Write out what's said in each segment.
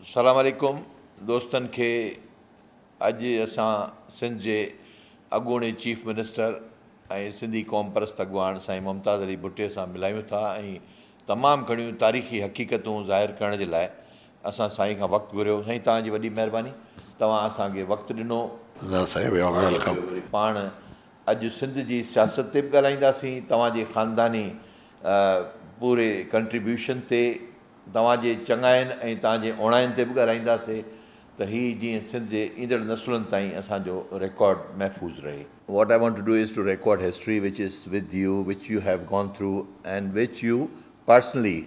सलाम अलैकुम दोस्तनि खे अॼु असां सिंध जे अॻूणे चीफ मिनिस्टर ऐं सिंधी क़ौम परस्त अॻवान साईं मुमताज़ अली भुट्टे सां मिलायूं था ऐं तमामु घणियूं तारीख़ी हक़ीक़तूं ज़ाहिर करण जे लाइ असां साईं खां वक़्तु घुरियो। साईं तव्हांजी वॾी महिरबानी, तव्हां असांखे वक़्तु ॾिनो। पाण अॼु सिंध जी सियासत ते बि ॻाल्हाईंदासीं, तव्हांजे ख़ानदानी पूरे कंट्रीब्यूशन ते, तव्हांजे चङाइनि ऐं तव्हांजे उणाइनि ते बि ॻाल्हाईंदासीं त हीअ जीअं सिंध जे ईंदड़ नसुलनि ताईं असांजो रिकॉर्ड महफ़ूज़ रहे। What I want to do is to record history which is with you, which you have gone through and which you personally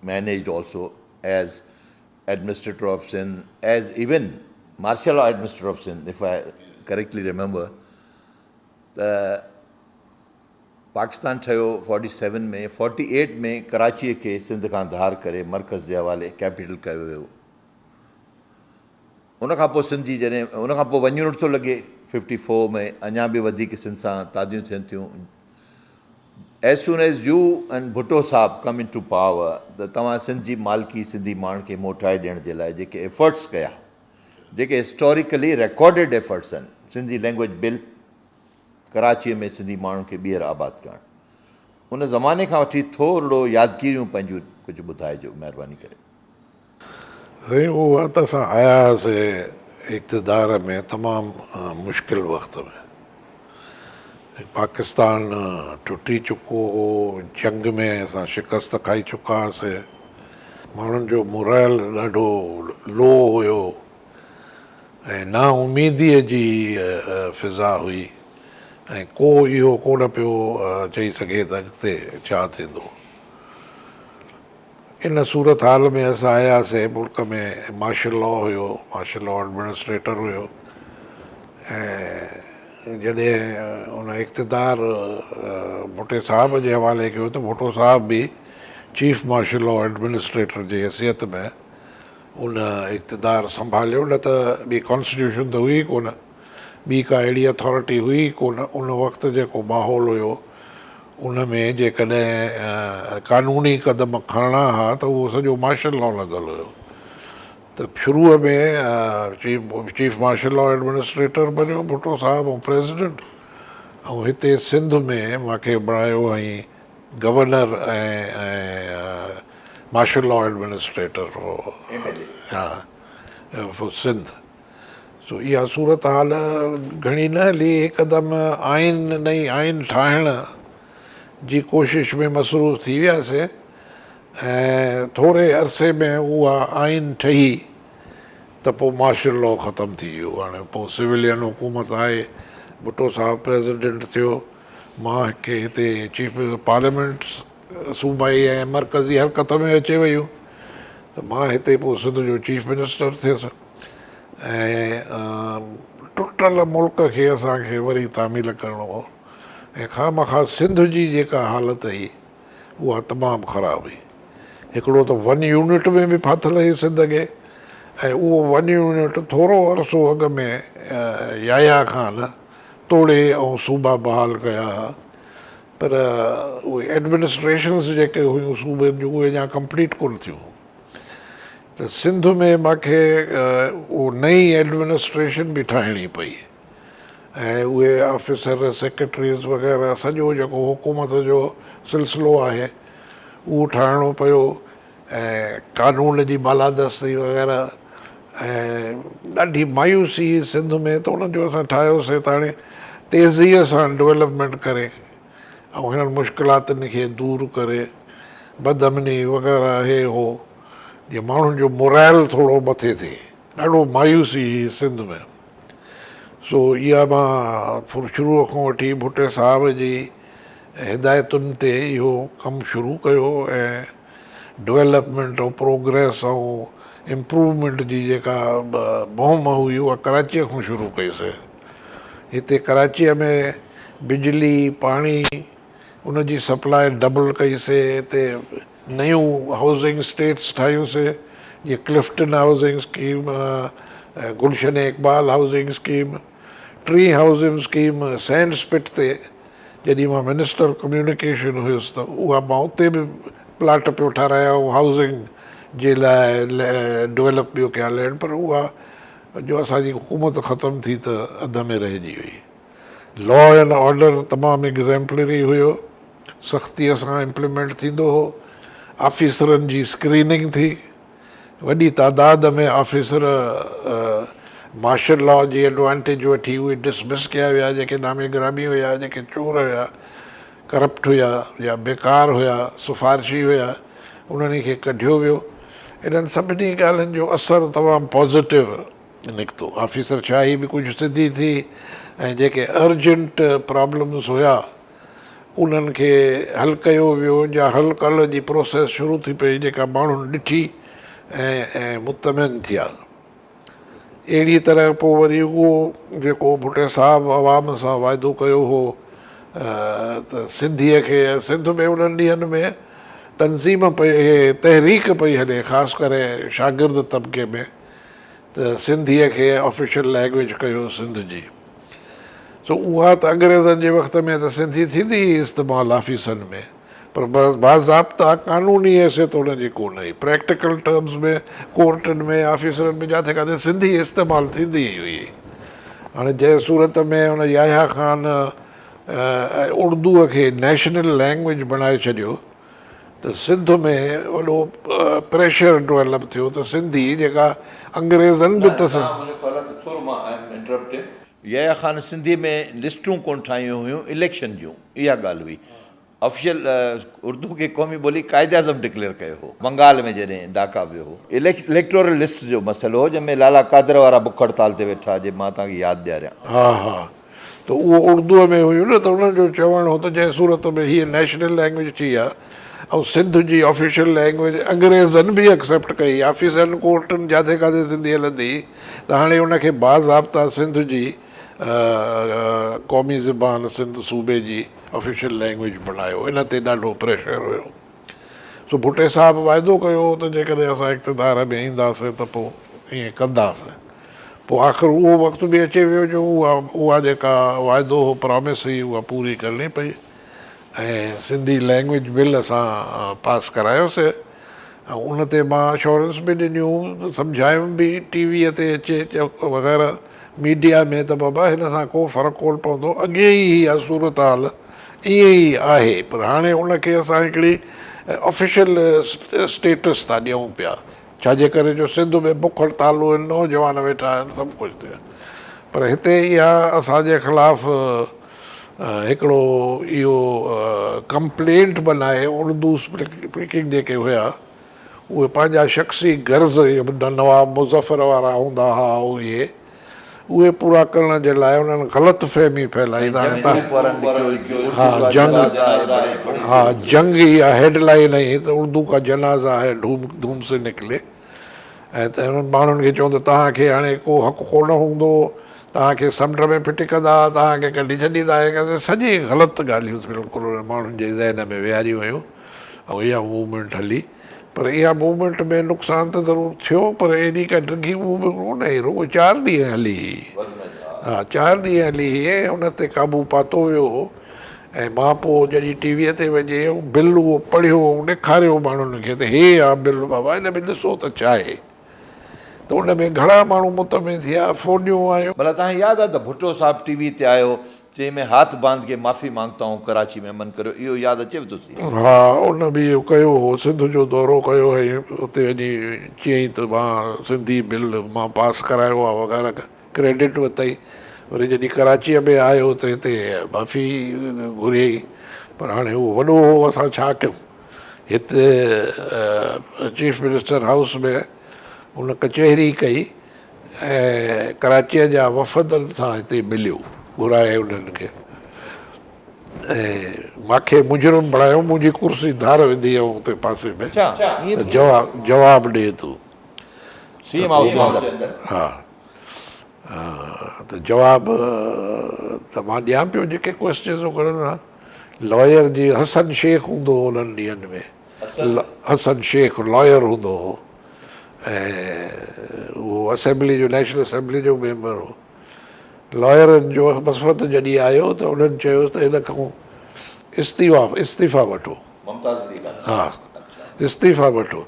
managed also as administrator of Sindh, as even martial law administrator of Sindh, if I correctly remember. त पाकिस्तान ठहियो 47 में, 48 में कराचीअ खे सिंध खां धार करे मर्कज़ जे हवाले कैपिटल कयो वियो। उनखां पोइ सिंध जी जॾहिं उनखां पोइ वञणु नथो लॻे, 54 में अञा बि वधीक सिंध सां तादियूं थियनि थियूं। As soon as you and Bhutto sahab come in two power, त तव्हां सिंध जी मालिकी सिंधी माण्हुनि खे मोटाए ॾियण जे लाइ जेके एफर्ट्स कया, जेके हिस्टोरिकली रिकॉर्डेड एफर्ट्स आहिनि, सिंधी लैंग्वेज बिल, कराचीअ में सिंधी माण्हुनि खे ॿीहर आबाद करणु, उन ज़माने खां वठी थोरो यादगिरियूं पंहिंजूं कुझु ॿुधाइजो महिरबानी करे। साईं, उहो वक़्तु असां आया हुआसीं इक़्तिदार में तमामु मुश्किल वक़्त में। पाकिस्तान टुटी चुको हो, जंग में असां शिकस्त खाई चुका हुआसीं, माण्हुनि जो मुराइल ॾाढो लो हुयो ऐं ना उमीदीअ जी फिज़ा हुई ऐं को इहो कोन पियो चई सघे त अॻिते छा थींदो। इन सूरत हाल में असां आयासीं। मुल्क में मार्शल लॉ हुयो, मार्शल लॉ एडमिनिस्ट्रेटर हुयो ऐं जॾहिं उन इक़्तिदार भुट्टे साहब जे हवाले कयो त भुट्टो साहब बि चीफ मार्शल लॉ एडमिनिस्ट्रेटर जी हैसियत में उन इक़्तिदार संभालियो। न त ॿी कॉन्स्टिट्यूशन त हुई कोन, ॿी का अहिड़ी अथॉरिटी हुई कोन। उन वक़्तु जेको माहौल हुयो उन में जेकॾहिं कानूनी क़दम खणणा हुआ त उहो सॼो मार्शल लॉ लॻल हुयो। त शुरूअ में चीफ मार्शल लॉ एडमिनिस्ट्रेटर बणियो भुट्टो साहब ऐं प्रेसिडेंट, ऐं हिते सिंध में मूंखे बणायो ऐं गवर्नर ऐं मार्शल लॉ एडमिनिस्ट्रेटर सिंध। सो इहा सूरत हाल घणी न हली। हिकदमि नई आइन ठाहिण जी कोशिश में मसरूफ़ थी वियासीं ऐं थोरे अरसे में उहा आइन ठही त पोइ मार्शल लॉ ख़तमु थी वियो। हाणे पोइ सिविलियन हुकूमत आहे, भुट्टो साहब प्रेसिडेंट थियो, मां खे हिते चीफ पार्लियामेंट सूबाई ऐं मरकज़ी हरकत में अचे वियूं, त मां हिते पोइ सिंध जो चीफ मिनिस्टर थियुसि ऐं टुटल मुल्क खे असांखे वरी तामील करिणो हो। ऐं खामख़ा सिंध जी जेका हालत हुई उहा तमामु ख़राबु हुई। हिकिड़ो त 1 यूनिट में बि फाथल हुई सिंध खे, ऐं उहो 1 यूनिट थोरो अरसो अॻ में याया ख़ान तोड़े ऐं सूबा बहाल कया हुआ, पर उहे एडमिनिस्ट्रेशन्स जेके हुयूं सूबे जूं उहे अञा कंप्लीट कोन थियूं। त सिंध में मूंखे उहो नई एडमिनिस्ट्रेशन बि ठाहिणी पई ऐं उहे ऑफिसर सेक्रेटरीज़ वग़ैरह सॼो जेको हुकूमत जो सिलसिलो आहे उहो ठाहिणो पियो ऐं कानून जी बालादस्ती वग़ैरह। ऐं ॾाढी मायूसी सिंध में, त उन्हनि जो असां ठाहियोसीं त हाणे तेज़ीअ सां डेवलपमेंट करे ऐं हिननि मुश्किलातुनि खे दूरि करे बदअमनी वग़ैरह हे हो, जीअं माण्हुनि जो मुराइल थोरो मथे थिए। ॾाढो मायूसी हुई सिंध में। सो इहा मां शुरूअ खां वठी भुट्टे साहब जी हिदायतुनि ते इहो कमु शुरू कयो ऐं डेवलपमेंट ऐं प्रोग्रेस ऐं इम्प्रूवमेंट जी जेका मुहिम हुई उहा कराचीअ खां शुरू कईसीं। हिते कराचीअ में बिजली पाणी उनजी सप्लाई डबल कईसीं। हिते नयूं हाउसिंग स्टेट्स ठाहियूंसीं, जीअं क्लिफ्टन हाउसिंग स्कीम, गुलशन इक़बाल हाउसिंग स्कीम, ट्री हाउसिंग स्कीम सैंड स्पिट ते जॾहिं मां मिनिस्टर कम्यूनिकेशन हुयुसि त उहा मां उते बि प्लाट पियो ठाराया ऐं हाउसिंग जे लाइ डेवलप ॿियो कयल आहिनि, पर उहा जो असांजी हुकूमत ख़तमु थी त अध में रहिजी हुई। लॉ एंड ऑर्डर तमामु एग्ज़ैम्पलरी हुयो, सख़्तीअ सां इम्प्लीमेंट थींदो हो। ऑफिसरनि जी स्क्रीनिंग थी, वॾी तादाद में ऑफिसर मार्शल लॉ जी एडवांटेज वठी उहे डिसमिस कया विया, जेके नामे ग्रामी हुया, जेके चोर हुया, करप्ट हुया या बेकार हुया, सिफ़ारशी हुया, उन्हनि खे कढियो वियो। इन्हनि सभिनी ॻाल्हियुनि जो असरु तमामु पॉज़िटिव निकितो। ऑफिसर शाही बि कुझु सिधी थी, ऐं जेके अर्जेंट प्रॉब्लम्स हुया उन्हनि खे हल कयो वियो, या हल करण जी प्रोसेस शुरू थी पई, जेका माण्हुनि ॾिठी ऐं मुतमिन थिया। अहिड़ी तरह पोइ वरी उहो जेको भुटे साहब अवाम सां वाइदो कयो हो त सिंधीअ खे, सिंध में उन्हनि ॾींहंनि में तनज़ीम पई, तहरीक पई हले, ख़ासि करे शागिर्द तबिके में, त सिंधीअ खे ऑफिशियल लैंग्वेज कयो सिंध जी। सो उहा त अंग्रेज़नि जे वक़्त में त सिंधी थींदी हुई इस्तेमालु ऑफिसनि में, पर बाज़ाब्ता क़ानूनी हैसियत हुनजी कोन हुई। प्रैक्टिकल टर्म्स में कोर्टनि में ऑफिसरनि में जिते किथे सिंधी इस्तेमालु थींदी ई हुई। हाणे जंहिं सूरत में हुन याहिया ख़ान उर्दूअ खे नेशनल लैंग्वेज बणाए छॾियो, त सिंध में वॾो प्रेशर डेवलप थियो त सिंधी जेका अंग्रेज़नि बि याहिया ख़ान सिंधी में लिस्टूं कोन ठाहियूं हुयूं इलेक्शन जूं, इहा ॻाल्हि हुई। ऑफिशियल उर्दू खे क़ौमी ॿोली क़ाइदे आज़म डिक्लेयर कयो हो बंगाल में जॾहिं ढाका वियो हो। इलेक्टोरल लिस्ट जो मसइलो हो, जंहिंमें लाला कादर वारा बुख हड़ताल ते वेठा, जे मां तव्हांखे यादि ॾियारियां। हा हा, त उहो उर्दूअ में हुयूं न, त उन्हनि जो चवणु हो त जंहिं सूरत में हीअ नेशनल लैंग्वेज थी आहे ऐं सिंध जी ऑफिशियल लैंग्वेज अंग्रेज़नि बि एक्सेप्ट कई, ऑफिसरनि कोर्टनि जिते किथे सिंधी हलंदी, त हाणे उनखे बाज़ाब्ता सिंध जी क़ौमी ज़बान सिंध सूबे जी ऑफिशियल लैंग्वेज बणायो। इन ते ॾाढो प्रेशर हुयो। सो भुटे साहब वाइदो कयो त जेकॾहिं असां इक़्तिदार में ईंदासीं त पोइ ईअं कंदासीं। पोइ आख़िर उहो वक़्तु बि अची वियो जो उहा जेका वाइदो हो, प्रॉमिस हुई, उहा पूरी करणी पई। ऐं सिंधी लैंग्वेज बिल असां पास करायोसीं, ऐं उन ते मां अश्योरेंस बि ॾिनियूं, सम्झायुमि बि टीवीअ ते अचे वग़ैरह मीडिया में, त बाबा हिन सां को फ़र्क़ु कोन पवंदो, अॻे ई इहा सूरत हाल ईअं ई आहे, पर हाणे उनखे असां हिकिड़ी ऑफिशियल स्टेटस था ॾियूं पिया, छाजे करे जो सिंध में बुख हड़तालूं आहिनि, नौजवान वेठा आहिनि, सभु कुझु थियो। पर हिते इहा असांजे ख़िलाफ़ हिकिड़ो इहो कंप्लेंट बनाए, उर्दू स्पीकिंग जेके हुया उहे पंहिंजा शख़्सी गर्ज़ नवाब मुज़फ़र वारा हूंदा हुआ, उहे पूरा करण जे लाइ उन्हनि ग़लति फ़हमी फैलाई। हा, जंग इहा हेडलाइन आई त उर्दू का जनाज़ा है धूम से निकिले, ऐं त उन्हनि माण्हुनि खे चवंदो तव्हांखे हाणे को हक़ु कोन हूंदो, तव्हांखे समुंड में फिटिकंदा, तव्हांखे कढी छॾींदा, सॼी ग़लति ॻाल्हियूं बिल्कुलु उन्हनि माण्हुनि जे ज़हन में विहारियूं हुयूं, ऐं इहा मूवमेंट हली। पर इहा मूवमेंट में नुक़सानु त ज़रूरु थियो, पर एॾी का ॾिघी मूवमेंट कोन हुई, रुॻो 4 ॾींहं हली हुई। हा, 4 ॾींहं हली हुई ऐं उन ते क़ाबू पातो वियो हो। ऐं मां पोइ जॾहिं टीवीअ ते वञे बिल उहो पढ़ियो, ॾेखारियो माण्हुनि खे त हे आहे बिल, बाबा हिन में ॾिसो त छा आहे, त उन में घणा माण्हू मुतमिन थिया, फ़ोनियूं आयूं। भला तव्हांखे यादि आहे त भुट्टो साहिबु टीवी ते आयो, जंहिंमें हाथ बांध के माफ़ी मांगता हूं, कराची में अमन करियो, इहो यादि अचेव थो? हा, उन बि इहो कयो हो, सिंध जो दौरो कयो हुई, उते वञी चयईं त मां सिंधी बिल मां पास करायो आहे वग़ैरह, क्रेडिट वरितई। वरी जॾहिं कराचीअ में आयो त हिते माफ़ी घुरियई, पर हाणे उहो वॾो हो, असां छा कयूं। हिते चीफ मिनिस्टर हाउस में हुन कचहरी कई ऐं कराचीअ जा वफ़दनि सां हिते मिलियो, घुराए उन्हनि खे, ऐं मूंखे मुजरिम बणायो, मुंहिंजी कुर्सी धार विधी ऐं उते पासे में जवाबु ॾिए थो। हा, त जवाबु त मां ॾियां पियो जेके क्वेश्चन्स खणनि हा। लॉयर जी हसन शेख हूंदो हो उन्हनि ॾींहंनि में, हसन शेख लॉयर हूंदो हो, ऐं उहो असेंबली जो, नेशनल असेंबली जो मेंबर हो। लॉयरनि जो मसवत जॾहिं आयो त उन्हनि चयो त हिन खां इस्तीफ़ा वठो। हा, इस्तीफ़ा वठो।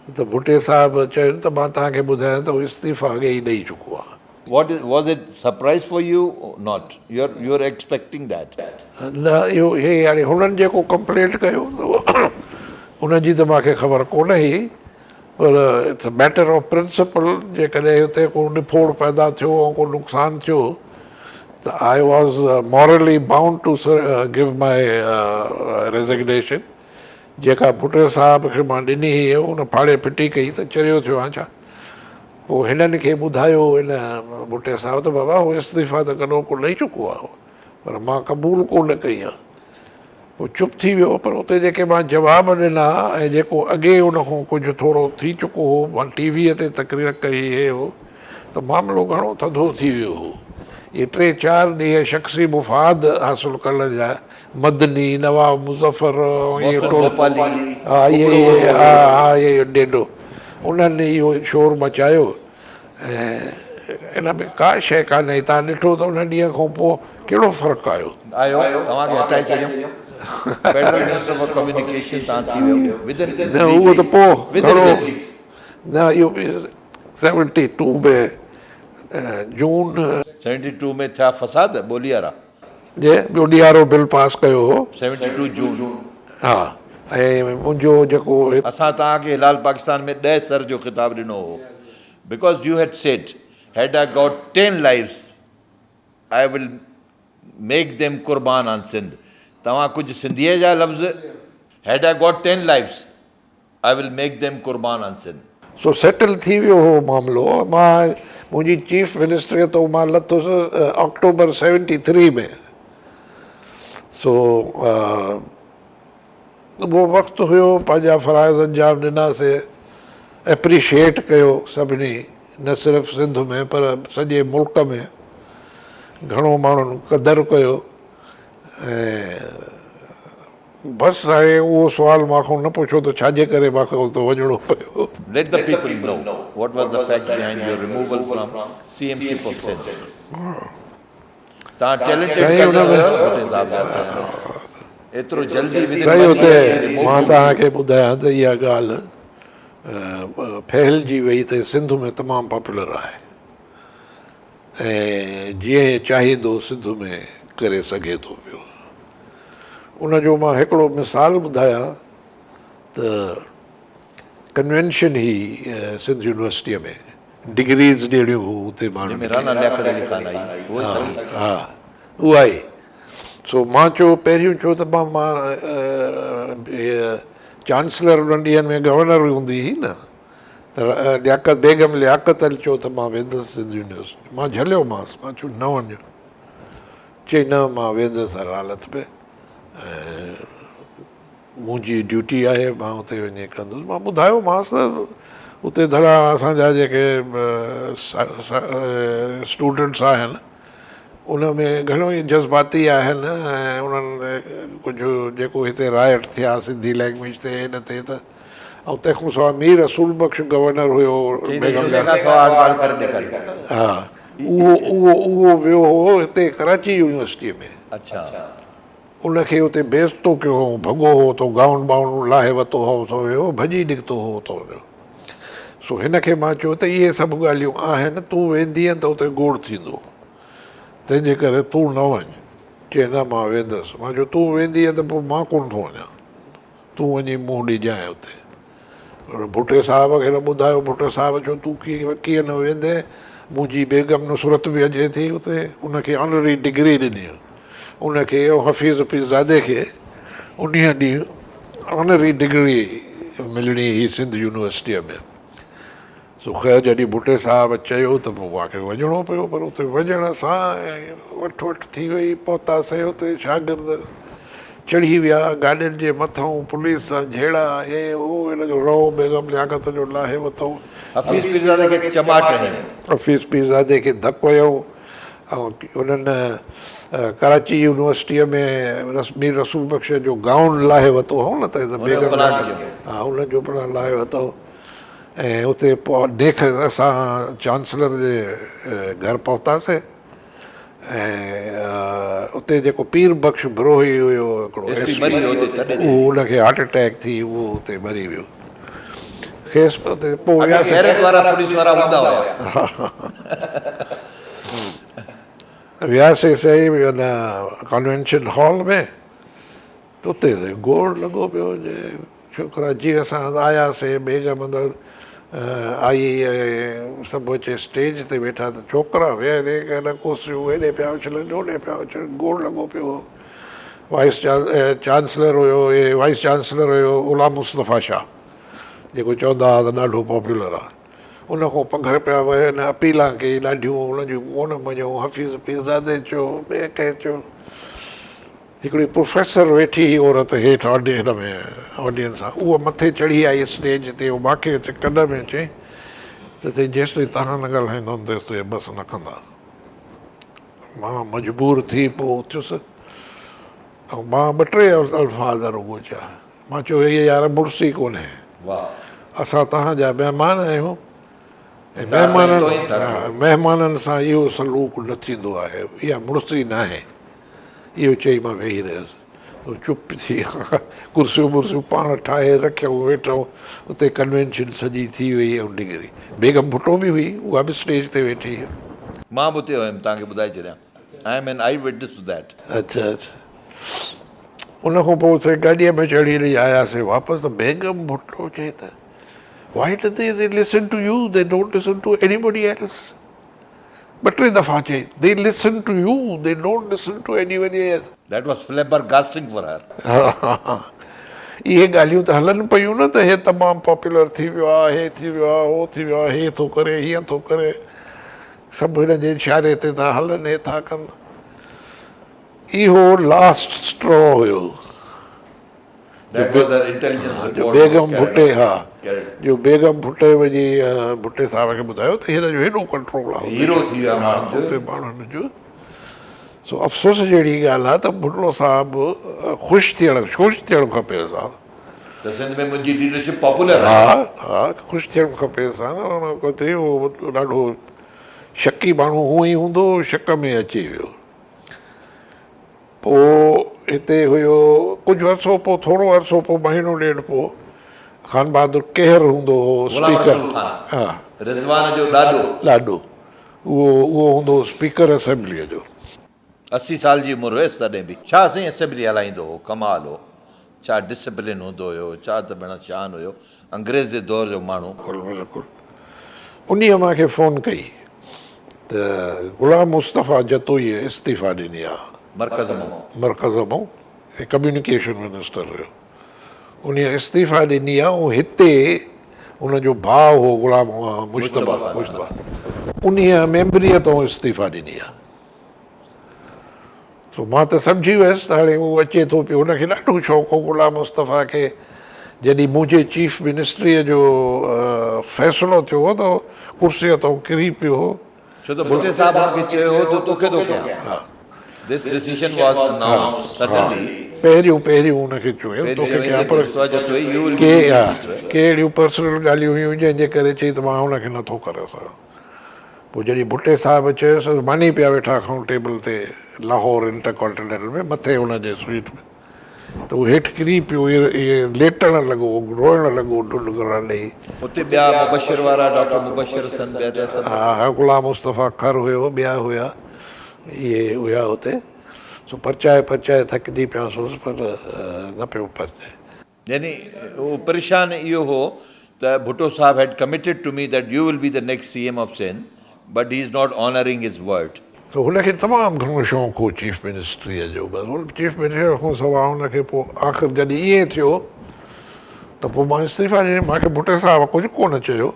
त भुटे साहिबु चयो त मां तव्हांखे ॿुधायां त हू इस्तीफ़ा अॻे ई ॾेई चुको आहे। Was it surprise for you or not? You're expecting that. न इहो हे हाणे हुननि जेको कंप्लेंट कयो उनजी त मूंखे ख़बर कोन हुई, पर it's a matter of principle. जेकॾहिं हुते को निफोड़ पैदा थियो ऐं को नुक़सानु थियो त I was morally bound to give my resignation. जेका भुटे साहिब खे मां ॾिनी हुई उन फाड़े फिटी कई त चरियो थियो आहे छा। पोइ हिननि खे ॿुधायो हिन भुटे साहिब त बाबा उहो इस्तीफ़ा त कॾो को ॾेई चुको आहे, पर मां क़बूल कोन कई आहे। पोइ चुप थी वियो, पर उते जेके मां जवाब ॾिना ऐं जेको अॻे उन खां कुझु थोरो थी चुको हो, मां टीवीअ ते तक़रीर कई हे हो, त मामिलो घणो थधो थी वियो हो। इहे 3-4 ॾींहं शख़्सी मुफ़ाद हासिलु करण जा मदनी, नवाब मुज़फ़र हा इहे ॾेढो उन्हनि इहो शोर मचायो ऐं इन में का शइ कान्हे। तव्हां ॾिठो त उन ॾींहं खां पोइ कहिड़ो फ़र्क़ु आयो। तव्हांखे हटाए छॾियो। फेडरल मिनिस्टर फॉर कम्युनिकेशन तव्हां थी वियो न उहो त पोइ घणो न इहो 72 में जून 72 में थिया फसाद ॿोली वारा जे ॿियो ॾियारो बिल पास कयो हो 72 जून। हा, ऐं मुंहिंजो जेको असां तव्हांखे हिलाल पाकिस्तान में 10 सर जो ख़िताबु ॾिनो हो, बिकॉज यू हैड said had I got 10 lives I will make them कुर्बान ऑन सिंध। तव्हां कुझु सिंधीअ जा लफ़्ज़ had I got 10 lives I will make them कुर्बान ऑन सिंध। सो सेटल थी वियो हो मामिलो। मां मुंहिंजी चीफ मिनिस्टर तो मां लथुसि अक्टूबर 73 में। सो उहो वक़्तु हुयो, पंहिंजा फ़राइज़ अंजाम ॾिनासीं, एप्रिशिएट कयो सभिनी, न सिर्फ़ु सिंध में पर सॼे मुल्क में घणो माण्हुनि क़दुरु कयो। ऐं बसि हाणे उहो सुवालु मूंखां न पुछो त छाजे करे मूंखे उतो वञिणो पियो। Let the people know what was the fact behind your removal from CMship of Sindh. तव्हां टैलेंटेड एतिरो जल्दी मां तव्हांखे ॿुधायां त इहा ॻाल्हि फैलिजी वई त सिंध में तमामु पॉपुलर आहे ऐं जीअं चाहींदो सिंध में करे सघे थो पियो। उनजो मां हिकिड़ो मिसाल ॿुधायां त कन्वेंशन ही सिंध यूनिवर्सिटीअ में डिग्रीज़ ॾियणियूं हुते माण्हू हा उहा ई। सो मां चयो पहिरियों छो त मां चांसलर उन्हनि ॾींहंनि में गवर्नर हूंदी हुई न, त लियाकत बेगम लियाकत अली चयो त मां वेंदुसि सिंध यूनिवर्सिटी। मां झलियोमांसि, मां चयो न वञो। चई न मां वेंदुसि हर हालत में, ऐं मुंहिंजी ड्यूटी आहे, मां हुते वञी कंदुसि। मां ॿुधायोमांसि त उते धड़ा असांजा जेके स्टूडेंट्स आहिनि उन में घणो ई जज़्बाती आहिनि ऐं उन्हनि कुझु जेको हिते राइट थिया सिंधी लैंग्वेज ते हिन ते त, ऐं तंहिंखां सवाइ मीर रसूल बख़्श गवर्नर हुयो हा, उहो वियो हो हिते कराची यूनिवर्सिटीअ में। अच्छा, उनखे उते बेइज़तो कयो हो, भॻो हो तो गाउन बाउन लाहे वरितो हो तो वियो भॼी निकितो हो तो वियो। सो हिनखे मां चयो त इहे सभु ॻाल्हियूं आहिनि, तूं वेंदीअ त उते गोड़ थींदो, तंहिंजे करे तूं न वञ। चए न मां वेंदुसि। मां चयो तूं वेंदीअ त पोइ मां कोन थो वञा, तूं वञी मुंहुं ॾिजांइ हुते। भुटे साहिब खे न ॿुधायो। भुटे साहिब चयो तूं कीअं न वेंदे, मुंहिंजी बेगम नुसरत बि अचे थी हुते, उनखे ऑनरी डिग्री ॾिनी। उनखे हफ़ीज़ पीरज़ादे खे उन ॾींहुं ऑनरी डिग्री मिलणी हुई सिंध यूनिवर्सिटीअ में। सो ख़ैर जॾहिं भुटे साहिब चयो त पोइ मूंखे वञिणो पियो, पर उते वञण सां वठि वठि थी वई। पहुतासीं हुते, शागिर्द चढ़ी विया गाॾियुनि जे मथां, पुलिस सां झेड़ा हे हो, हिनजो रओ बेगम लियाकत जो लाहे वरितो। हफ़ीज़ पीरज़ादे खे धकु हुयो। ऐं उन्हनि कराची यूनिवर्सिटीअ में मीर रसूल बख़्श जो गाउन लाहे वरितो हो न, त बेगम हा उनजो पिणु लाहे वरितो। ऐं उते पोइ नेख असां चांसलर जे घर पहुतासीं ऐं उते जेको पीर बख़्श बिरोही हुयो हिकिड़ो, उहो उनखे हार्ट अटैक थी, उहो उते मरी वियो। खेसि पोइ वियासीं गैरत वारा पुलिस वारा हूंदा हुआ। वियासीं सही हिन कन्वेंशन हॉल में त उते गोड़ लॻो पियो जे छोकिरा जीअं असां आयासीं बेगम अंदरि आई सभु अचे स्टेज ते वेठा त छोकिरा वेहरे हिन कुर्सियूं हेॾे पिया उछलनि होॾे पिया उछलनि गोड़ लॻो पियो वाइस चांसलर हुयो इहे वाइस चांसलर हुयो ग़ुलाम मुस्तफ़ा शाह जेको चवंदा हुआ त ॾाढो पॉपुलर आहे उन खां पघर पिया वञनि अपीलां कई ॾाढियूं उन जूं कोन मञूं हफ़ीज़ पीरज़ादे चयो ॿिए कंहिं चयो हिकिड़ी प्रोफेसर वेठी हुई औरत हेठि हिन में ऑडियंस आहे उहा मथे चढ़ी आई स्टेज ते उहो मूंखे अचे कॾ में चई त चई जेसिताईं तव्हां न ॻाल्हाईंदो तेसिताईं बसि न कंदा मां मजबूर थी पोइ उथियुसि ऐं मां ॿ टे अल्फाज़ रुॻो चया मां चयो हीअ यार मुड़ुसी कोन्हे असां तव्हांजा महिमान आहियूं ऐं महिमाननि सां इहो सलूक न थींदो आहे इहा मुड़ुसी न आहे इहो चई मां वेही रहियुसि चुप थी कुर्सियूं वुर्सियूं पाण ठाहे रखियऊं वेठूं उते कन्वेंशन सॼी थी वई ऐं डिगरी बेगम भुट्टो बि हुई उहा बि स्टेज ते वेठी हुई मां बि उते हुयुमि तव्हांखे ॿुधाए छॾियां I am an eye witness to that. अच्छा अच्छा उन खां पोइ उते गाॾीअ में चढ़ी रही आयासीं वापसि त बेगम भुट्टो चए त why do they listen to you they don't listen to anybody else ॿ टे दफ़ा चई they listen to you they don't listen to anybody else that was flabbergasting for her इहे ॻाल्हियूं त हलनि पियूं न त हे तमामु पॉपुलर थी वियो आहे हे थी वियो आहे हो थी वियो आहे हे थो करे हीअं थो करे सभु हिन जे इशारे ते था हलनि हे था कनि इहो लास्ट स्ट्रॉ हुयो बेगम भुट्टे हा जो बेगम भुट्टे वञी भुट्टे साहिब खे ॿुधायो त हिन जो हेॾो कंट्रोल आहे हुते माण्हुनि जो सो अफ़सोस जहिड़ी ॻाल्हि आहे त भुट्टो साहिबु ख़ुशि थियणु खपे असां हा हा ख़ुशि थियणु खपे असां उहो ॾाढो शकी माण्हू हूअं ई हूंदो शक में अची वियो पोइ हिते हुयो कुझु अर्सो पोइ थोरो अर्सो पोइ महीनो ॾेढ पोइ ख़ान बहादुर केहर हूंदो हो स्पीकर हा ॾाढो उहो हूंदो स्पीकर असेंबलीअ जो 80 साल जी उमिरि हुयसि तॾहिं बि छा साईं असेंबली हलाईंदो हो कमाल हो छा डिसिप्लिन हूंदो हुयो छा त भेण शान हुयो अंग्रेज़ जे दौर जो माण्हू बिल्कुलु उन्हीअ मूंखे फ़ोन कई त ग़ुलाम मुस्तफ़ा जतोईअ इस्तीफ़ा ॾिनी आहे मरकज़ मां कम्यूनिकेशन मिनिस्टर हुयो उन इस्तीफ़ा ॾिनी आहे ऐं हिते हुनजो भाउ हो ग़ुलाम मुश्तबा उन मेंबरीअ तां इस्तीफ़ा ॾिनी आहे सो मां त सम्झी वियुसि त हाणे उहो अचे थो पियो हुनखे ॾाढो शौक़ु हो ग़ुलाम मुस्तफ़ा खे जॾहिं मुंहिंजे चीफ मिनिस्ट्रीअ जो फ़ैसिलो थियो हो त कुर्सीअ तां किरी पियो हो छो त भुट्टे साहिब खे चयो हो त तोखे थो कयां हा This decision was announced suddenly. पहिरियों हुनखे चयो कहिड़ियूं पर्सनल ॻाल्हियूं हुयूं जंहिंजे करे चई त मां हुनखे नथो करे सघां पोइ जॾहिं भुट्टे साहिबु चयोसि मानी पिया वेठा खाऊं टेबल ते लाहौर इंटरकॉन्टिनेंटल में मथे हुनजे स्वीट में त उहो हेठि किरी पियो इहे लेटणु लॻो रोइणु लॻो ढुल करणु ॾेई हा ग़ुलाम मुस्तफ़ा खर हुयो ॿिया हुया इहे हुया हुते सो परचाए थकिजी पियासि पर न पियो परचे यानी उहो परेशान इहो हो त भुट्टो साहिब had committed to me that you will be the next CM of Sindh but he is not honouring his word so हुनखे तमामु घणो शौक़ु हो चीफ मिनिस्ट्रीअ जो बसि हुन चीफ मिनिस्टर खां सवाइ हुनखे पोइ आख़िर जॾहिं ईअं थियो त पोइ मां इस्तीफ़ा ॾिनी मूंखे भुट्टे साहिब कुझु कोन चयो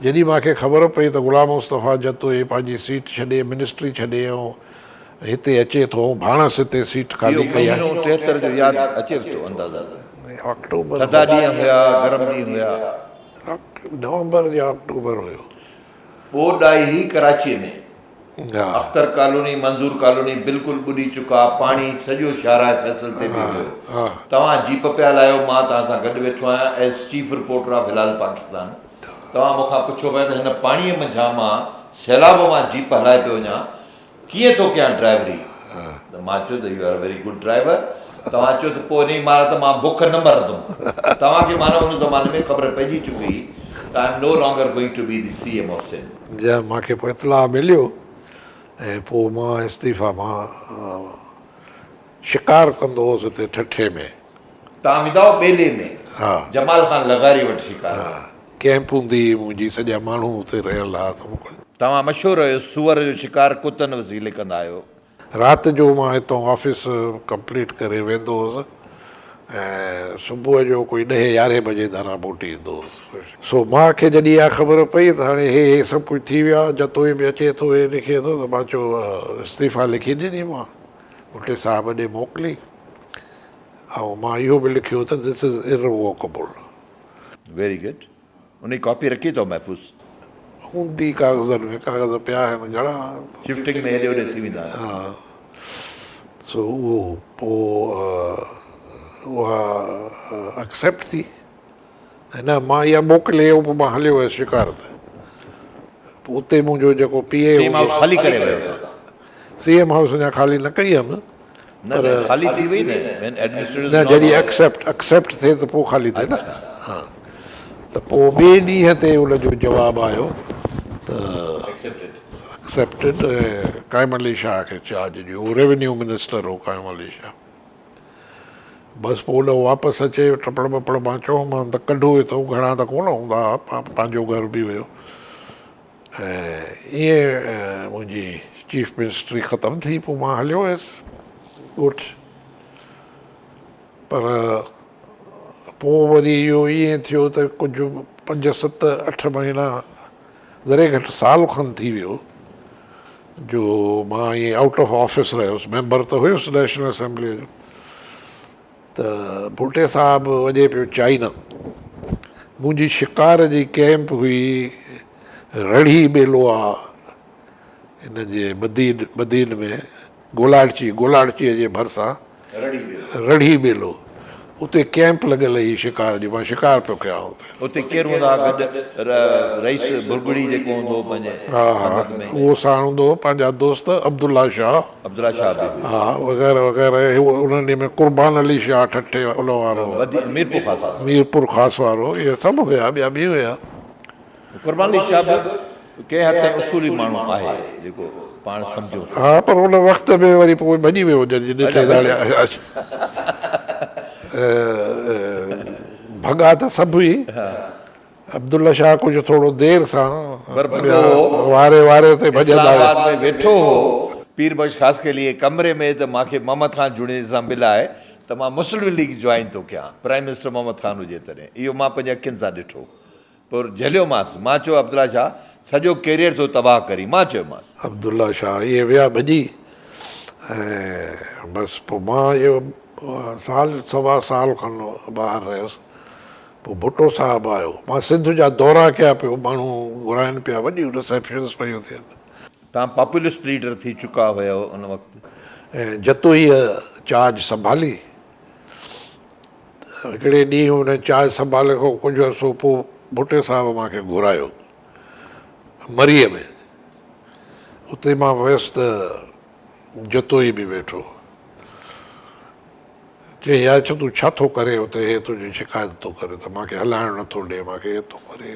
जॾहिं मूंखे ख़बर पई त ग़ुलाम मुस्तफ़ा जतोई पंहिंजी सीट छॾे मिनिस्ट्री छॾे ऐं हिते अचे थो भाणस हिते सीट खाली कई आहे नवंबर या अक्टूबर हुयो ॿोॾाई कराची में अख्तर कॉलोनी मंज़ूर कॉलोनी बिल्कुलु ॿुॾी चुका पाणी सॼो शाहराह फैसल ते बि हुयो तव्हां जीप पिया हलायो मां तव्हां सां गॾु वेठो आहियां एज़ चीफ रिपोर्टर ऑफ हिलाल पाकिस्तान तव्हां मूंखां पुछो पिया त हिन पाणीअ मंझां मां सैलाब मां जीप हलाए पियो वञा कीअं थो कयां ड्राइवरी त मां चयो त you are very good driver तव्हां चयो त पोइ इन ई मां बुख न मरंदुमि तव्हांखे माना हुन ज़माने में ख़बर पइजी चुकी तव्हां no longer going to be the CM of Sindh. जंहिं मूंखे पोइ इतलाह मिलियो ऐं पोइ मां इस्तीफ़ा मां शिकार कंदो हुउसि हिते ठठे में। तव्हां वेंदा हुआ ॿेले में हा जमाल ख़ान लगारी वटि शिकार। कैंप हूंदी हुई मुंहिंजी, सॼा माण्हू हुते रहियल हुआ। तव्हां मशहूरु आहियो सूअर जो शिकार कुतनि वसीले कंदा आहियो। राति जो मां हितां ऑफिस कंप्लीट करे वेंदो हुउसि ऐं सुबुह जो कोई 10-11 बजे धारा मोटी ईंदो हुउसि। सो मूंखे जॾहिं इहा ख़बर पई त हाणे हे सभु कुझु थी वियो आहे, जतोई बि अचे थो, हे लिखे थो, त मां चयो इस्तीफ़ा लिखी ॾिनी मां, भुट्टे साहिब ॾे मोकिली ऐं मां इहो बि लिखियो त this is irrevocable. Very good. उन जी कॉपी रखी अथव महफ़ूज़? हूंदी कागज़नि में, कागज़ पिया आहिनि घणा, शिफ्टिंग में हेॾे होॾे थी वेंदा आहिनि। हा। सो उहो पोइ उहा एक्सेप्ट थी ऐं न मां इहा मोकिले पोइ मां हलियो वियुसि शिकार ते। पोइ उते मुंहिंजो जेको PA CM हाउस ख़ाली करे वियो। CM हाउस अञा ख़ाली न कई हुयमि, न ख़ाली थी वई न एडमिनिस्ट्रेटिव न जॾहिं एक्सेप्ट थिए त पोइ ख़ाली थिए न। हा त पोइ ॿिए ॾींहं ते उनजो जवाबु आयो त एक्सेप्टेड काइम अली शाह खे चार्ज ॾियो। रेवेन्यू मिनिस्टर हो काइम अली शाह। बसि पोइ उन वापसि अचे टपड़ वपड़ मां चयोमांसि त कढो हितां, घणा त कोन हूंदा, पंहिंजो घर बि हुयो। ऐं ईअं मुंहिंजी चीफ मिनिस्ट्री ख़तमु थी। पोइ मां हलियो हुयुसि ॻोठु। पर पोइ वरी इहो ईअं थियो त कुझु 5-7-8 महीना ज़रे घटि साल खनि थी वियो जो मां ईअं आउट ऑफ ऑफिस रहियुसि। मेंबर त हुयुसि नेशनल असेंबली जो। त भुट्टे साहिबु वञे पियो चाइना। मुंहिंजी शिकार जी कैंप हुई रड़ी ॿेलो आहे हिन जे मदीन में, गोलाड़चीअ जे भरिसां रड़ी ॿेलो, उते कैंप लॻल हुई शिकार जी। मां शिकार पियो कयां हुते। उते केरु हूंदा गॾु? रईस बुरगुड़ी जेको हूंदो पंहिंजे। हा हा, उहो साण हूंदो हो, पंहिंजा दोस्त अब्दुल्ला शाह हा वग़ैरह वग़ैरह। उन्हनि में कुर्बान अली शाह ठठे उन वारो, मीरपुर ख़ासि वारो, इहे सभु हुया, ॿिया बि हुया। कुर्बान अली शाह कंहिं हद ताईं उसूली माण्हू आहे जेको पाण सम्झो। हा पर उन वक़्त में वरी पोइ भॼी वियो जॾहिं ॾिठे भॻा त सभु हुई। अब्दुल्ला शाह कुझु थोरो देरि सां वारे ते भॼंदा वेठो हो पीर बख्श ख़ासि के लिए कमरे में। त मूंखे मोहम्मद ख़ान जुड़े सां मिलाए त मां मुस्लिम लीग ज्वाइन थो कयां, प्राइम मिनिस्टर मोहम्मद ख़ान हुजे तॾहिं। इहो मां पंहिंजे अखियुनि सां ॾिठो। पोइ झलियोमांसि, मां चयो अब्दुल्ला शाह सॼो कैरियर थो तबाह करी। मां चयोमांसि अब्दुल्ला शाह इहे विया भॼी ऐं बसि पोइ मां इहो सवा साल खनि ॿाहिरि रहियुसि। पोइ भुट्टो साहिबु आयो। मां सिंध जा दौरा कया पियो, माण्हू घुराइनि पिया, वॾियूं रिसेप्शन्स पियूं थियनि। तव्हां पॉपुलिस्ट लीडर थी चुका हुयो उन वक़्तु ऐं जतो ई चार्ज संभाली। हिकिड़े ॾींहुं हुन चार्ज संभाले खां कुझु अर्सो पोइ भुट्टे साहिबु मूंखे घुरायो मरीअ में। उते मां वियुसि त जतो ई बि वेठो। चई यार तूं छा थो करे हुते, हे तुंहिंजी शिकायत थो करे त मूंखे हलाइणु नथो ॾिए, मूंखे हे थो करे।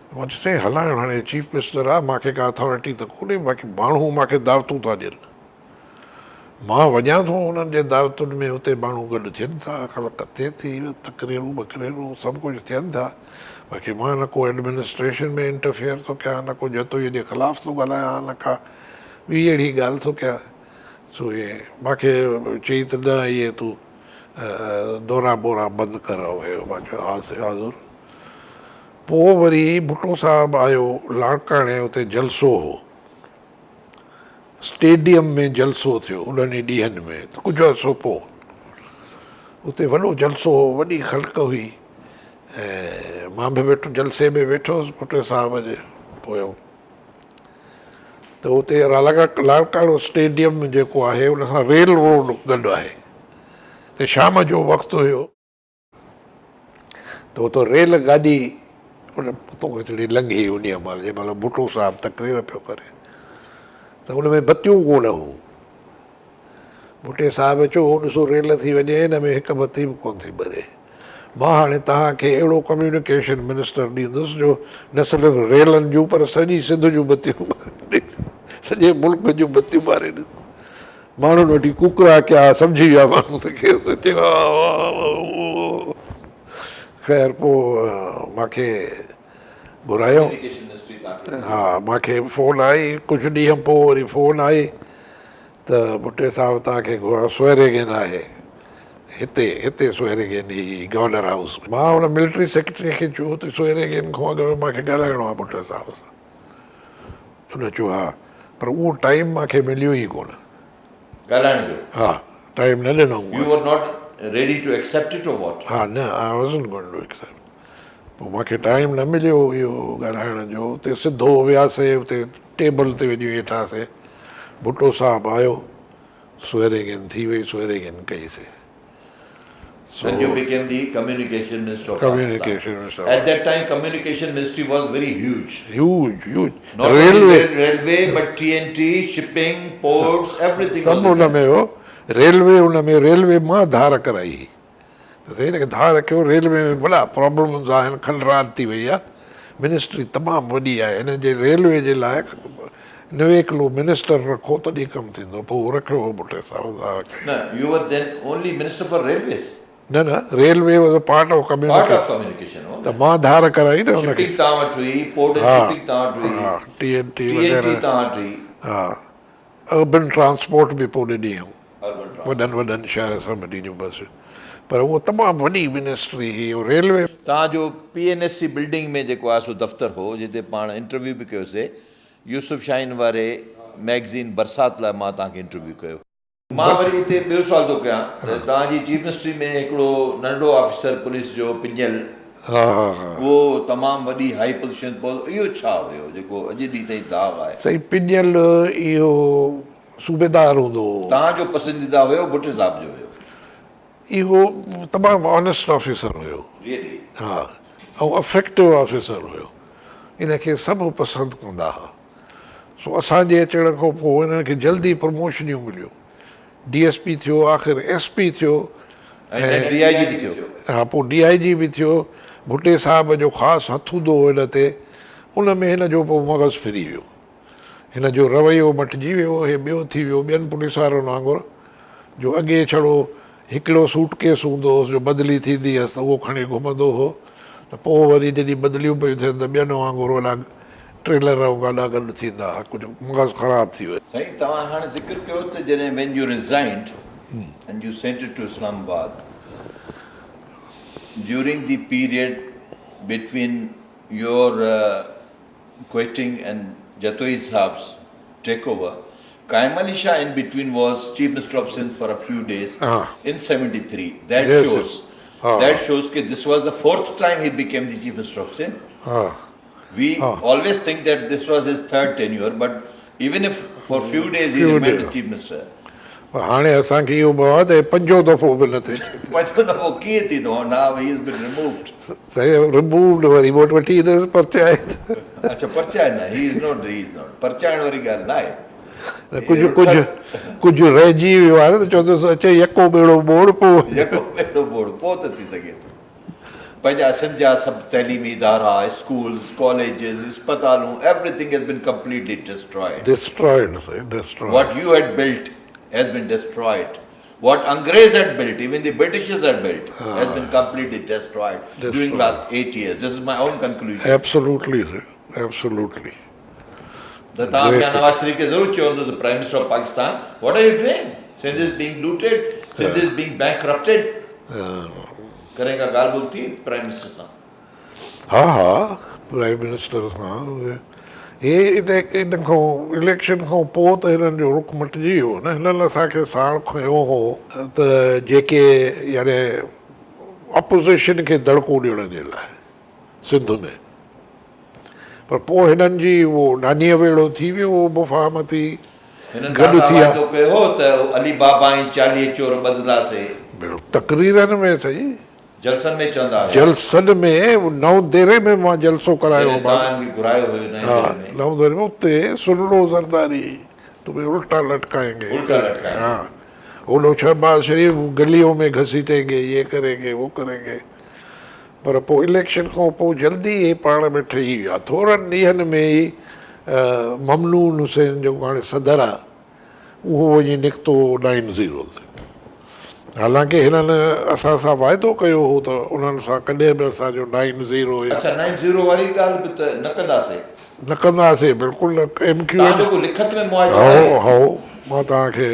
मां चयो साईं हलाइणु हाणे चीफ मिनिस्टर आहे, मूंखे का अथॉरिटी त कोन्हे, बाक़ी माण्हू मूंखे दावतूं था ॾियनि, मां वञा थो उन्हनि जे दावतुनि में। उते माण्हू गॾु थियनि था, ख़लक़ थिए थी, तकरीरूं बकरीरूं सभु कुझु थियनि था, बाक़ी मां न को एडमिनिस्ट्रेशन में इंटरफेयर थो कयां, न को जतोई जे ख़िलाफ़ु थो ॻाल्हायां, न का ॿी अहिड़ी ॻाल्हि थो कयां। सो इहे मूंखे चई त न इहे तूं दौरा बोरा बंदि कर। मां चयो हाज़ुर। पोइ वरी भुट्टो साहिबु आयो लाड़काणे, उते जलसो हो, स्टेडियम में जलसो थियो उन्हनि ॾींहंनि में। त कुझु अर्सो पोइ उते वॾो जलसो हो, वॾी ख़लक़ हुई ऐं मां बि वेठो जलसे में वेठो हुउसि भुट्टे साहिब जे पोयों। त उते लाड़काणो स्टेडियम जेको आहे उन सां रेल रोड गॾु आहे। त शाम जो वक़्तु हुयो त उतो रेल गाॾी उन पुतो हिकिड़ी लंघी उन महिल, जंहिं महिल भुट्टो साहिबु तकरीर पियो करे, त उन में बतियूं कोन हूं। भुट्टे साहिबु चयो ॾिसो रेल थी वञे, हिन में हिकु बती बि कोन थी ॿरे। मां हाणे तव्हांखे अहिड़ो कम्युनिकेशन मिनिस्टर ॾींदुसि जो न सिर्फ़ु रेलनि जूं पर सॼी सिंध जूं बत्तियूं ॿारे ॾे, सॼे मुल्क जूं बत्तियूं ॿारे ॾे। माण्हुनि वटि कुकरा कया सम्झी विया माण्हू त केरु त चयो ख़ैर पोइ मूंखे घुरायो। कम्युनिकेशन मिनिस्ट्री तव्हांखे हा, मूंखे फ़ोन आई, कुझु ॾींहं पोइ वरी फ़ोन आई त भुट्टे साहिबु तव्हांखे सोएरेगन आहे हिते सोएरेगन ही गवर्नर हाउस। मां हुन मिलिट्री सेक्रेटरी खे चयो त सोएरेगन खां अॻु मूंखे ॻाल्हाइणो आहे भुट्टे साहिब सां। हुन चयो हा, पर उहो टाइम मूंखे मिलियो ई कोन। ॻाल्हाइण जो हा, टाइम न ॾिनो। you were not ready to accept it or what? हा, न, I wasn't going to accept. पोइ मूंखे टाइम न मिलियो इहो ॻाल्हाइण जो। उते सिधो वियासीं, उते टेबल ते वञी वेठासीं। भुट्टो साहिबु आयो, सोएरेगन थी वई, सोएरेगन कईसीं। Then you became the communication minister of Communication Pakistan. minister. At that time, communication ministry was very huge. Huge. Not only railway, but TNT, shipping, ports, everything. सभु हुन में हो। रेलवे मां धार कराई त हिन खे धार कयो। रेलवे में भला प्रॉब्लम्स आहिनि, खंडरात थी वई आहे। मिनिस्ट्री तमामु वॾी आहे। हिन जे रेलवे जे लाइ 90 किलो मिनिस्टर रखो तॾहिं कमु थींदो। पोइ रखियो हो भुट्टे साहिबु धार कई। No, you were then only minister for railways. न, railway was a part of Part communication. of communication. Oh. त मां धार कराई न हुनखे। Shipping तव्हां वटि हुई, port and हा, shipping तव्हां वटि हुई, हा, TNT TNT वग़ैरह। तव्हां वटि हुई, हा, अर्बन ट्रांसपोर्ट बि पोइ ॾिनी हुयूं। urban transport. वॾनि शहर सभु ॾिनियूं बसि। पर उहो तमामु वॾी मिनिस्ट्री हुई। रेलवे तव्हांजो PNSC बिल्डिंग में जेको आहे सो दफ़्तर हो, जिते पाण इंटरव्यू बि कयोसीं। यूसुफ शाहीन वारे मैगज़ीन बरसात लाइ मां तव्हांखे इंटरव्यू कयो। मां वरी हिते ॿियो सुवाल थो कयां त तव्हांजी चीफ मिनिस्ट्री में हिकिड़ो नंढो ऑफिसर पुलिस जो पिंजल, हा उहो तमामु वॾी हाई पोज़ीशन पोइ इहो छा हुयो जेको अॼु ॾींहं ताईं दाग आहे? सही पिंजल इहो सूबेदार हूंदो हो। तव्हांजो पसंदीदा हुयो भुट्टे साहिब जो हुयो? इहो तमामु ऑनेस्ट ऑफिसर हुयो। Really? हा, ऐं अफेक्टिव ऑफिसर हुयो। इनखे सभु पसंदि कंदा हुआ। सो असांजे अचण खां पोइ हिननि खे जल्दी प्रमोशनियूं मिलियूं। DSP थियो, आख़िर SP थियो, ऐं DIG बि थियो। हा, पोइ DIG बि थियो। भुट्टे साहिब जो ख़ासि हथु हूंदो हो हिन ते। उन में हिन जो पोइ मग़ज़ु फिरी वियो। हिन जो रवैयो मटिजी वियो। हे ॿियो थी वियो ॿियनि पुलिस वारनि वांगुरु, जो अॻे छड़ो हिकिड़ो सूटकेस हूंदो हुओसि जो बदिली थींदी हुअसि त उहो खणी घुमंदो हो। त पोइ वरी जॾहिं बदिलियूं पियूं थियनि त ॿियनि वांगुरु वॾा ट्रेलर ऐं गाॾा गॾु थींदा हुआ। कुझु मग़ज़ु ख़राबु थी वियो। साईं, तव्हां हाणे ज़िक्र कयो त जॾहिं when you resigned and you sent it to Islamabad, during the period between your quitting and Jatoi Sahab's takeover, Qaim Ali Shah in between was Chief Minister of Sindh for a few days in 73. That Yes, shows yes. that shows that this was the 4th time he became the Chief Minister of Sindh. हा, We always think that this was his 3rd tenure, but even if for few days he remained the Chief Minister. पर हाणे असांखे इहो बि आहे त पंजो दफ़ो बि न थिए। पंजो दफ़ो कीअं थींदो? Now he has been removed. सही रिमूव्ड वरी वोट वठी ईंदुसि परचाए। अच्छा, परचाइण न, he is not. परचाइण वारी ॻाल्हि न आहे। कुझु रहिजी वियो आहे न त चवंदुसि अचे यको ॿेड़ो बोड़ पोइ यको ॿेड़ो बोड़ पोइ त थी सघे थो। पंहिंजा सिंध जा सभु तइलीमी इदारा, स्कूल्स, कॉलेजिस, अस्पतालूं, everything has been completely destroyed. destroyed. What you had built has been destroyed. What Angrez had built, even the Britishers had built, has been completely destroyed during last 8 years. This is my own conclusion. Absolutely, sir. Absolutely. The Nawaz Sharif ke zarur chahiye hondo, the Prime Minister of Pakistan, what are you doing? Sindh is being looted, Sindh is being bankrupted. करेगा गाल बोलती है prime minister सां? हा, prime minister सां। हे इन खां election खां पोइ त हिननि जो रुख मटिजी वियो न। हिननि असांखे साण खयो हो त जेके यानी अपोज़िशन खे दड़को ॾियण जे लाइ सिंध में। पर पोइ हिननि जी उहो नानीअ वेड़ो थी वियो, उहो मुफ़ाहमती गॾु थी विया। तो कयो त अली बाबा ऐं 40 चोर बदिलासीं। तकरीरनि में सही, जलसन में चवंदा हुआ। जलसन में नवदेरे में मां जलसो करायो। घुरायो हुयो नवदेरे में उते सुन लो ज़रदारी तुम्हें उल्टा लटकाएंगे। हाँ, वो लोग शहबाज शरीफ गलियों में घसीटेंगे, ये करेंगे वो करेंगे। पर पोइ इलेक्शन खां पोइ जल्दी ई पाण में ठही विया थोरनि ॾींहंनि में ई ममनून हुसैन जो हाणे सदर आहे उहो वञी निकितो 9-0 ते हालांकि हिननि असां सां वाइदो कयो हो त उन्हनि सां कॾहिं बि असांजो 9-0 या अच्छा 9-0 वारी ॻाल्हि बि त न कंदासीं न कंदासीं बिल्कुलु न MQ तव्हांजो को लिखत में मुआइदो आहे हो हो मां तव्हांखे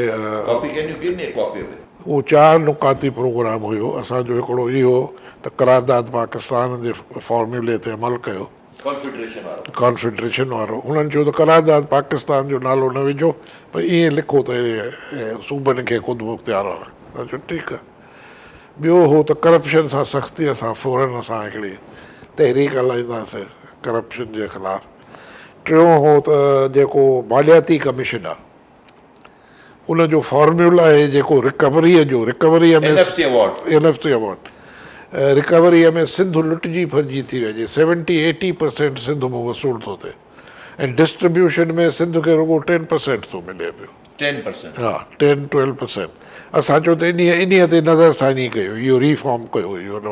copy can U give me a copy of it उहो 4 नुकाती प्रोग्राम हुयो असांजो हिकिड़ो इहो त करारदाद पाकिस्तान जे फॉर्मूले ते अमल कयो कॉन्फेडरेशन वारो कॉन्फेडरेशन वारो उन्हनि चयो त करारदाद पाकिस्तान जो नालो न विझो पर ईअं लिखो त सूबनि खे ख़ुदि मुख़्तियार आहे मां चयो ठीकु आहे ॿियो हो त करप्शन सां सख़्तीअ सां फौरन असां हिकिड़ी तहरीक हलाईंदासीं करप्शन जे ख़िलाफ़ु टियों हो त जेको मालियाती कमीशन आहे उनजो फॉर्मूला आहे जेको रिकवरीअ में NFC अवार्ड रिकवरीअ में सिंध लुटिजी फरिजी थी वञे 70-80% सिंध मां वसूल थो थिए ऐं डिस्ट्रीब्यूशन में सिंध खे रुॻो 10% थो मिले पियो 10% हा 10-12% असां चयो त इन्हीअ ते नज़रसानी कयो इहो रिफॉर्म कयो इहो ऐं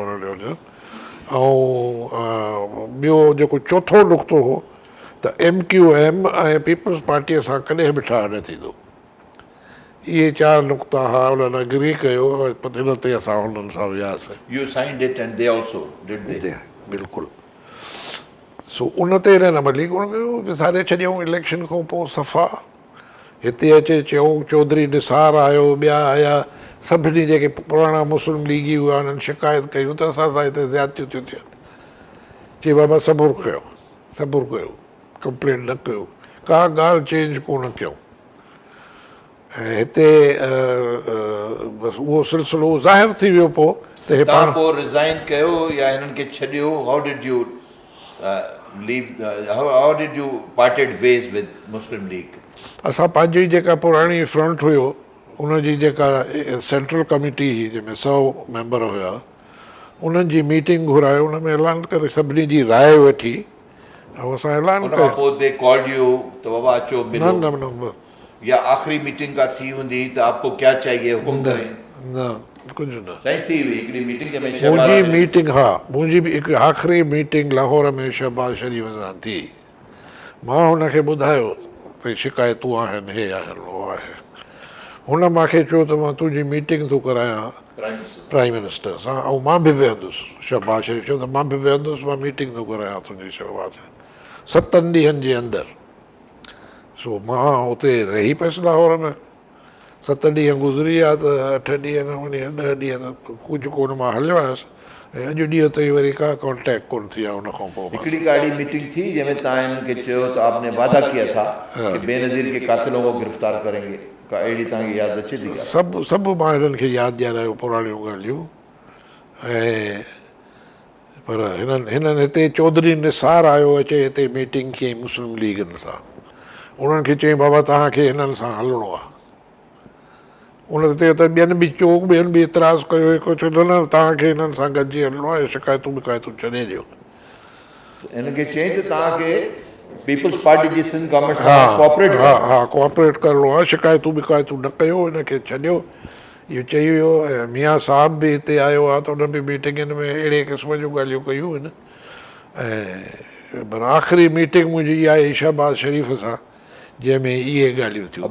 ॿियो जेको चोथों नुक़्तो हो त MQM ऐं पीपल्स पार्टीअ सां कॾहिं बि ठाह न थींदो इहे 4 नुक़्ता हुआ उन्हनि अग्री कयो हिन ते असां हुननि सां वियासीं You signed it and they also did they? बिल्कुलु सो उन ते हिननि अमली कोन कयो विसारे छॾियऊं इलेक्शन खां पोइ सफ़ा हिते अचे चयूं चौधरी निसार आयो ॿिया आया सभिनी जेके पुराणा मुस्लिम लीगी हुआ उन्हनि शिकायत कयूं त असां सां हिते ज़्यादतियूं थियूं थियनि चई बाबा सबुरु कयो कंप्लेन न कयो का ॻाल्हि चेंज कोन कयूं ऐं हिते बसि उहो सिलसिलो ज़ाहिर थी वियो पोइ त हे तव्हां पाण पोइ रिज़ाइन कयो या हिननि खे छॾियो how did you leave how did you parted ways with Muslim League असां पंहिंजी जेका पुराणी फ्रंट हुयो उनजी जेका सेंट्रल कमिटी हुई जंहिंमें 100 मेंबर हुया उन्हनि जी मीटिंग घुरायो उन में ऐलान करे सभिनी जी राय वठी ऐं असां ऐलान उन खां कयो पोइ दे कॉल्ड यू त बाबा अचो मिलो न या आखिरी मीटिंग का थी हूंदी त आपको क्या चाहिए हुकुम करें कुझु न साईं थी हुई हिकिड़ी मीटिंग जंहिंमें मुंहिंजी शहबाज मीटिंग हा मुंहिंजी बि हिकु आख़िरी मीटिंग लाहौर में शहबाज शरीफ़ सां थी मां हुनखे ॿुधायो त शिकायतूं आहिनि हे आहिनि उहो आहे हुन मूंखे चयो त मां तुंहिंजी मीटिंग थो करायां प्राइम मिनिस्टर सां ऐं मां बि वेहंदुसि शहबाज शरीफ़ चयो त मां बि वेहंदुसि मां मीटिंग थो करायां तुंहिंजी शहबाज 7 ॾींहंनि जे अंदरि सो मां हुते रही पियुसि लाहौर में 7 ॾींहं गुज़री विया त 8 ॾींहं न वञी 10 ॾींहं त कुझु कोन मां हलियो आयुसि ऐं अॼु ॾींहं ताईं वरी का कॉन्टेक्ट कोन थी आहे उन खां पोइ हिकिड़ी गाड़ी मीटिंग थी जंहिंमें तव्हां हिननि खे चयो त आपने वादा किया था कि बेनज़ीर के कातिलों को गिरफ्तार करेंगे का अहिड़ी तव्हांखे यादि अचे थी सभु मां हिननि खे यादि ॾियारायो पुराणियूं ॻाल्हियूं ऐं पर हिननि हिते चौधरी निसार आयो अचे हिते मीटिंग कयईं मुस्लिम लीगनि सां उन्हनि खे चयईं बाबा तव्हांखे हिननि सां हलिणो आहे उन ते त ॿियनि बि इतराज़ कयो हिकु चयो न तव्हांखे हिननि सां गॾिजी हलिणो आहे शिकायतूं विकायतूं छॾे ॾियो हिनखे चयईं त तव्हांखे पीपल्स पार्टी जी सिंध गवर्नमेंट सां कोऑपरेट हा कोऑपरेट करिणो आहे शिकायतूं विकायतूं न कयो हिनखे छॾियो इहो चई वियो ऐं मियां साहिब बि हिते आयो आहे त उन बि मीटिंगनि में अहिड़े क़िस्म जूं ॻाल्हियूं कयूं आहिनि ऐं पर आख़िरी मीटिंग मुंहिंजी इहा आहे शहबाज शरीफ़ सां जंहिंमें इहे ॻाल्हियूं थियूं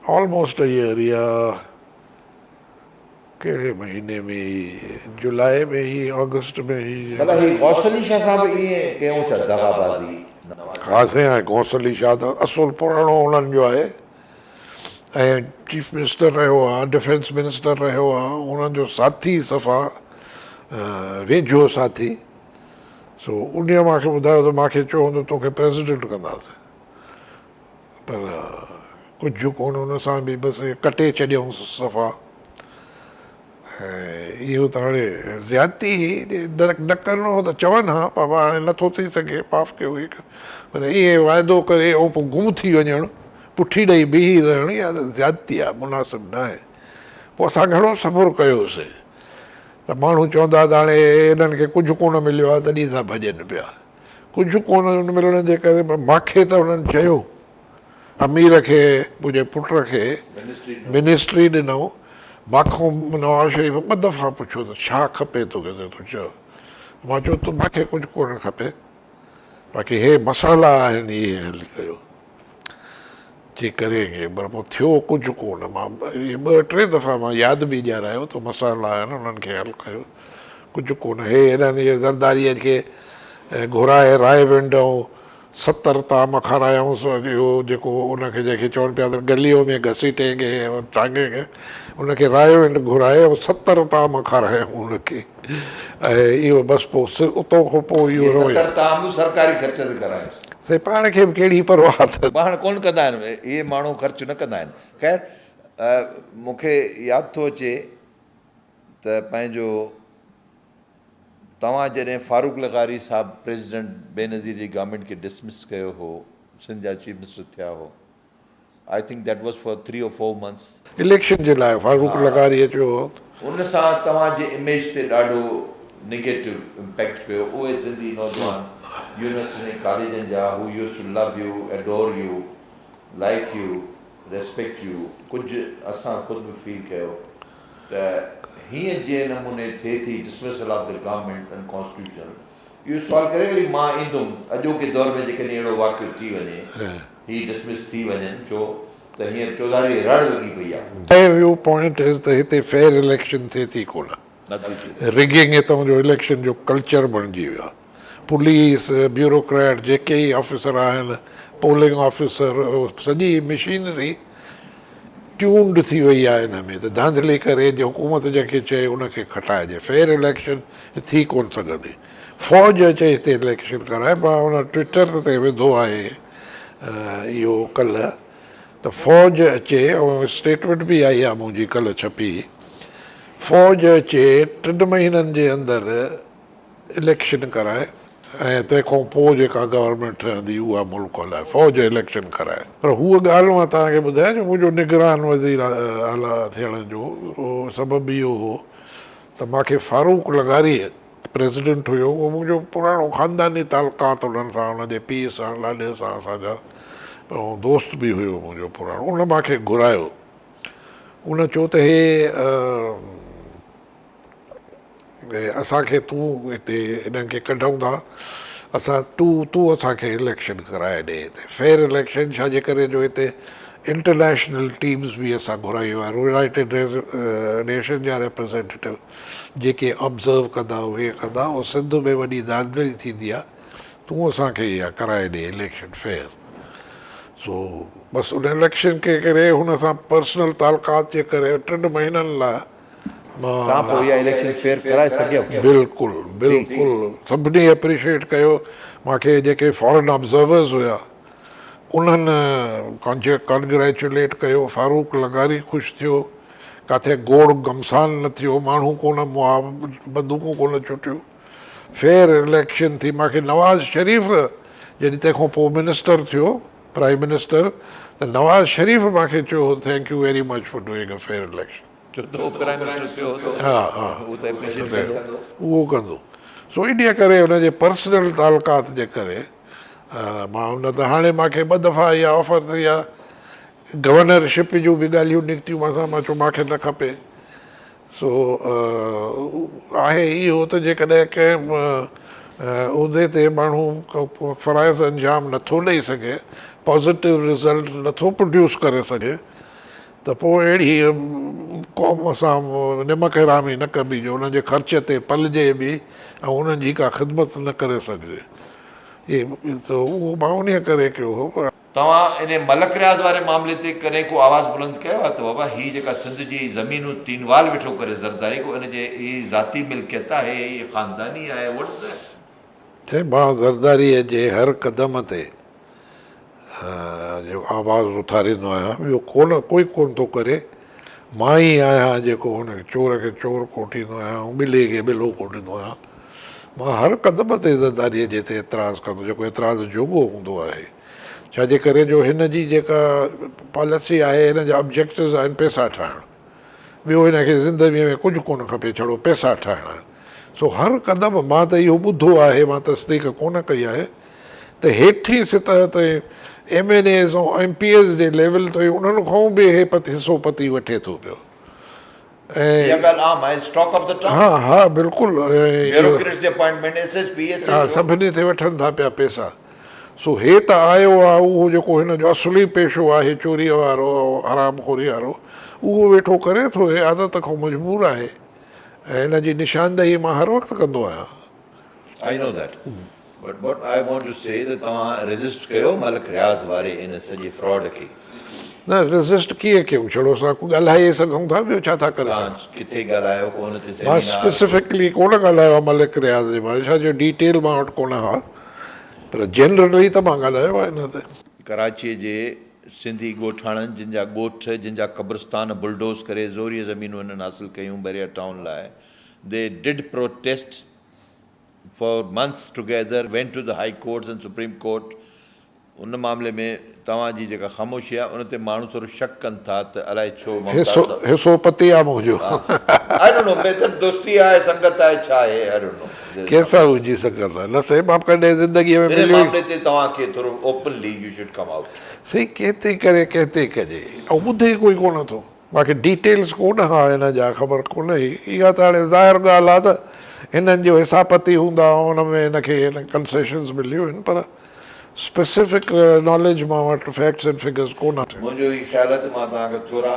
ऑलमोस्ट ईयर या कहिड़े महीने में ई जुलाई में ई अगस्त में ई ख़ासि आहे गौसली शाह त असुलु पुराणो उन्हनि जो आहे ऐं चीफ मिनिस्टर रहियो आहे डिफेंस मिनिस्टर रहियो आहे उन्हनि जो साथी सफ़ा वेझो साथी सो उन मूंखे ॿुधायो त मूंखे चयो हूंदो तोखे प्रेसिडेंट कंदासीं पर कुझु कोन हुन सां बि बसि कटे छॾियऊं सफ़ा ऐं इहो त हाणे ज़्यादती न करिणो हो त चवनि हा बाबा हाणे नथो थी सघे माफ़ु कयो पर इहे वाइदो करे ऐं पोइ गुम थी वञणु पुठी ॾेई बीही रहण इहा त ज़्यादती आहे मुनासिबु न आहे पोइ असां घणो सबुरु कयोसीं त माण्हू चवंदा त हाणे हिननि खे कुझु कोन मिलियो आहे तॾहिं था भॼनि पिया कुझु कोन मिलण जे करे मूंखे त हुननि चयो अमीर खे मुंहिंजे पुट खे मिनिस्ट्री ॾिनऊं मूंखां नवाज़ शरीफ़ 2 दफ़ा पुछियो त छा खपे तोखे त तूं चओ। मां चयो त मूंखे कुझु कोन खपे, बाक़ी हे मसाला आहिनि इहे हल कयो जी करेंगे, पर पोइ थियो कुझु कोन। मां इहे 2-3 दफ़ा मां यादि बि ॾियारायो त मसाला आहिनि उन्हनि खे हल कयो, कुझु कोन। हे हिननि इहे ज़रदारीअ खे घुराए राय विंड ऐं 70 ताम खारायूंसि, इहो जेको उनखे जेके चवनि पिया त गलीअ में घसीटेंगे टांगेंगे, उनखे राय विंड घुराए ऐं 70 ताम खारायूं उनखे, ऐं इहो बसि पोइ उतो खां पोइ इहो रोयो। 70 ताम सरकारी ख़र्च ते करायूंसि। से पाण खे बि कहिड़ी परवाह अथसि। पाण कोन कंदा आहिनि, इहे माण्हू ख़र्चु न कंदा आहिनि। ख़ैर मूंखे यादि थो अचे त पंहिंजो तव्हां जॾहिं फारूक लगारी साहिबु प्रेसिडेंट बेनज़ीर जी गवर्नमेंट खे डिसमिस कयो हो, सिंध जा चीफ मिनिस्टर थिया हो, I think that was for 3 or 4 months। Election जे लाइ फारूक लगारी अचो, उन सां तव्हांजे इमेज ते ॾाढो नेगेटिव इम्पैक्ट पियो। उहे सिंधी नौजवान यूनिवर्सिटी ऐं कॉलेजनि जा who use to love you, adore you, like you, respect you. कुझु असां ख़ुदि बि फील कयो त हीअं जंहिं नमूने थिए थी dismissal of the government and constitution, इहो सुवाल करे वरी मां ईंदुमि अॼोके दौर में जेकॾहिं अहिड़ो वाक़ियो थी वञे, ही डिसमिस थी वञनि, छो त हीअं चौधारी रड़ लॻी पई आहे। व्यू पॉइंट इज़ त हिते फेयर इलेक्शन थिए थी कोन, रिगिंग हितां जो इलेक्शन जो कल्चर बणिजी वियो आहे। पुलिस, ब्यूरोक्रेट, जेके ई ऑफिसर आहिनि, पोलिंग ऑफिसर, सॼी मशीनरी ट्यून्ड थी वई आहे हिन में, त धांधली करे जो हुकूमत जंहिंखे चए उनखे खटाइजे। फेयर इलेक्शन थी कोन सघंदी। फ़ौज अचे हिते इलेक्शन कराए, मां हुन ट्विटर ते विधो आहे इहो कल्ह, त फ़ौज अचे, ऐं स्टेटमेंट बि आई आहे मुंहिंजी कल्ह छपी, फ़ौज अचे 3 महीननि जे अंदरि इलेक्शन कराए, ऐं तंहिंखां पोइ जेका गवर्नमेंट ठहंदी उहा मुल्क हलाए, फ़ौज इलेक्शन कराए। पर हूअ ॻाल्हि मां तव्हांखे ॿुधायां जो मुंहिंजो निगरान वज़ीर आला थियण जो सबबु इहो हो त मूंखे फारूक लगारी प्रेसिडेंट हुयो, उहो मुंहिंजो पुराणो ख़ानदानी तालुकात उन्हनि सां, उनजे पीउ सां, लाॾे सां असांजा, ऐं दोस्त बि हुयो मुंहिंजो पुराणो। उन मूंखे घुरायो, उन चयो त हे असांखे तूं हिते हिननि खे कढूं था, तूं असांखे इलेक्शन कराए ॾे हिते फेयर इलेक्शन। छाजे करे जो हिते इंटरनेशनल टीम्स बि असां घुरायूं आहे, यूनाइटेड नेशन जा रिप्रेज़ेंटेटिव जेके ऑब्ज़र्व कंदा, उहे कंदा, ऐं सिंध में वॾी धांधली थींदी आहे, तूं असांखे इहा कराए ॾे इलेक्शन फेयर। सो बसि उन इलेक्शन खे करे हुन सां पर्सनल तालुकात जे करे 3 महीननि लाइ तव्हां पोइ इहा इलेक्शन फेयर कराए सघियो? बिल्कुलु बिल्कुलु, सभिनी एप्रिशिएट कयो मूंखे। जेके फॉरेन ऑब्ज़र्वर्स हुया उन्हनि कॉन्ग्रेचुलेट कयो, फारूक लगारी ख़ुशि थियो, किथे गोड़ गमसान न थियो, माण्हू कोन मुआ, बंदूकूं कोन छुटियूं, फेयर इलेक्शन थी। मूंखे नवाज़ शरीफ़ जॾहिं तंहिंखां पोइ मिनिस्टर थियो, प्राइम मिनिस्टर, त नवाज़ शरीफ़ मूंखे चयो thank U very much for doing a fair election. हा हा, उहो कंदो। सो इन करे हुनजे पर्सनल तालुकात जे करे मां हुन त हाणे मूंखे 2 दफ़ा इहा ऑफर थी आहे, गवर्नरशिप जूं बि ॻाल्हियूं निकितियूं मूंसां, मां चयो मूंखे न खपे। सो आहे इहो त जेकॾहिं कंहिं उहिदे ते माण्हू फ़राइज़ अंजाम नथो ॾेई सघे, पॉज़िटिव रिज़ल्ट नथो प्रोड्यूस करे सघे, त पोइ अहिड़ी क़ौम सां निमक हरामी न कबी जो उन्हनि जे ख़र्च ते पलिजे बि ऐं उन्हनि जी का ख़िदमत न करे सघिजे। त उहो मां उन करे कयो हो। तव्हां इन मलक रियाज़ वारे मामले ते कॾहिं को आवाज़ु बुलंद कयो आहे त बाबा हीअ जेका सिंध जी ज़मीनूं तीनवाल वेठो करे ज़रदारी को, इन जे हीअ ज़ाती मिल्कियत आहे, हीअ ख़ानदानी आहे, व्हाट इज़ दैट? मां ज़रदारीअ जे हर क़दम ते जो आवाज़ु उथारींदो आहियां, ॿियो कोई कोन थो करे। मां ई आहियां जेको हुन चोर खे चोर कोठींदो आहियां ऐं ॿिले खे ॿिलो कोठींदो आहियां। मां हर क़दम ते ज़रदारीअ जे ते एतिराज़ु कंदो, जेको एतिराज़ जोॻो हूंदो आहे। छाजे करे जो हिन जी जेका पॉलिसी आहे, हिन जा ऑब्जेक्टिव्स आहिनि पैसा ठाहिणु, ॿियो हिनखे ज़िंदगीअ में कुझु कोन खपे, छड़ो पैसा ठाहिणा आहिनि। सो हर क़दम मां त इहो ॿुधो आहे, मां तस्दीक कोन कई आहे, त हेठि सतह ते MNAs ऐं MPs जे लेवल ते उन्हनि खां बि हे हिसो पती वठे थो पियो। ऐं इहा ॻाल्हि आम आहे, स्टॉक ऑफ द टाउन, हा हा बिल्कुलु ब्यूरोक्रेट्स जे अपॉइंटमेंट, SSP, हा SHO, सभिनी ते वठनि था पिया पैसा। सो हे त आयो आहे उहो जेको हिन जो असुली पेशो आहे चोरीअ वारो हरामखोरी वारो, उहो वेठो करे थो, हे आदत खां मजबूर आहे ऐं हिन जी निशानदेही मां हर वक़्तु कंदो आहियां। I know that. But what I want to say that तव्हां रेजिस्ट कयो मलिक रियाज़ वारे इन सॼे फ्रॉड खे। न रेज़िस्ट कीअं कयूं, छड़ो असां ॻाल्हाए सघूं था, ॿियो छा था करे सघूं। तव्हां किथे ॻाल्हायो कोन ते मां सेमिनार, स्पेसिफिकली कोन ॻाल्हायो आहे मलिक रियाज़ जे बारे, छाजो डिटेल मां वटि कोन हा, पर जनरली त मां ॻाल्हायो आहे हिन ते। कराचीअ जे सिंधी ॻोठाणनि जिन जा ॻोठ, जिन जा क़ब्रस्तान बुलडोज़ करे ज़ोरीअ ज़मीनूं हिननि हासिलु कयूं बैरिया टाउन लाइ, they did protest for months together, went to the high courts and supreme court. उन मामले में तव्हांजी जेका ख़ामोशी आहे उन ते माण्हू थोरो शक कनि था त अलाए छो हिसो पती आहे मुंहिंजो, आई डोंट नो, बेहतर दोस्ती आहे, संगत आहे, छा आहे, आई डोंट नो कंहिंसां हुजी सघंदा न सही, मां कॾहिं ज़िंदगीअ में इन मिलियो मामले ते तव्हांखे थोरो openly U should come out. सही, कंहिं करे कंहिं कजे, ऐं ॿुधे कोई कोन थो, मूंखे डिटेल्स कोन हा हिन जा, ख़बर कोन हुई। इहा त हाणे ज़ाहिर ॻाल्हि आहे त हिननि जो हिसापती हूंदा, हुन में हिनखे हिन कंसेशन्स मिलियूं आहिनि, पर स्पेसिफिक नॉलेज मां वटि फैक्ट्स एंड फिगर्स कोन आहिनि। मुंहिंजो ई ख़्यालु आहे त मां तव्हांखे थोरा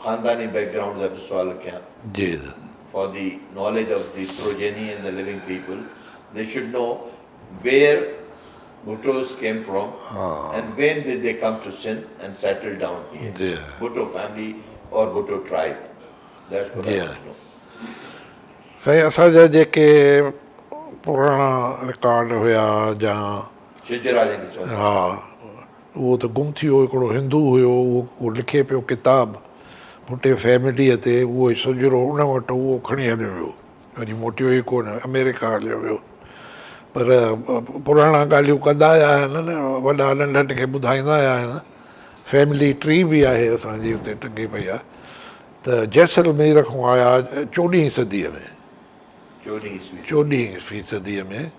ख़ानदानी बैकग्राउंड जा बि सुवाल कयां। जी For the knowledge of the progeny and the living people, they should know where Bhuttos came from and when did they come to Sindh and settle down here. Yeah. Bhutto family or Bhutto tribe. That's what I Yeah. want to know. साईं, असांजा जेके पुराणा record हुया जा, शिजराज खे चवंदा हा उहो त गुम थी वियो, हिकिड़ो हिंदू हुयो, उहो लिखे पियो किताबु भुटे फैमिलीअ ते, उहो सुजरो उन वटि उहो खणी हलियो वियो, वरी मोटियो ई कोन, अमेरिका हलियो वियो। पर पुराणा ॻाल्हियूं कंदा आया आहिनि न, वॾा नंढनि खे ॿुधाईंदा आया आहिनि, फैमिली ट्री बि आहे असांजी हुते टंगी पई आहे, त जैसलमेर खां आया 14हीं सदीअ में, 14हीं सदीअ में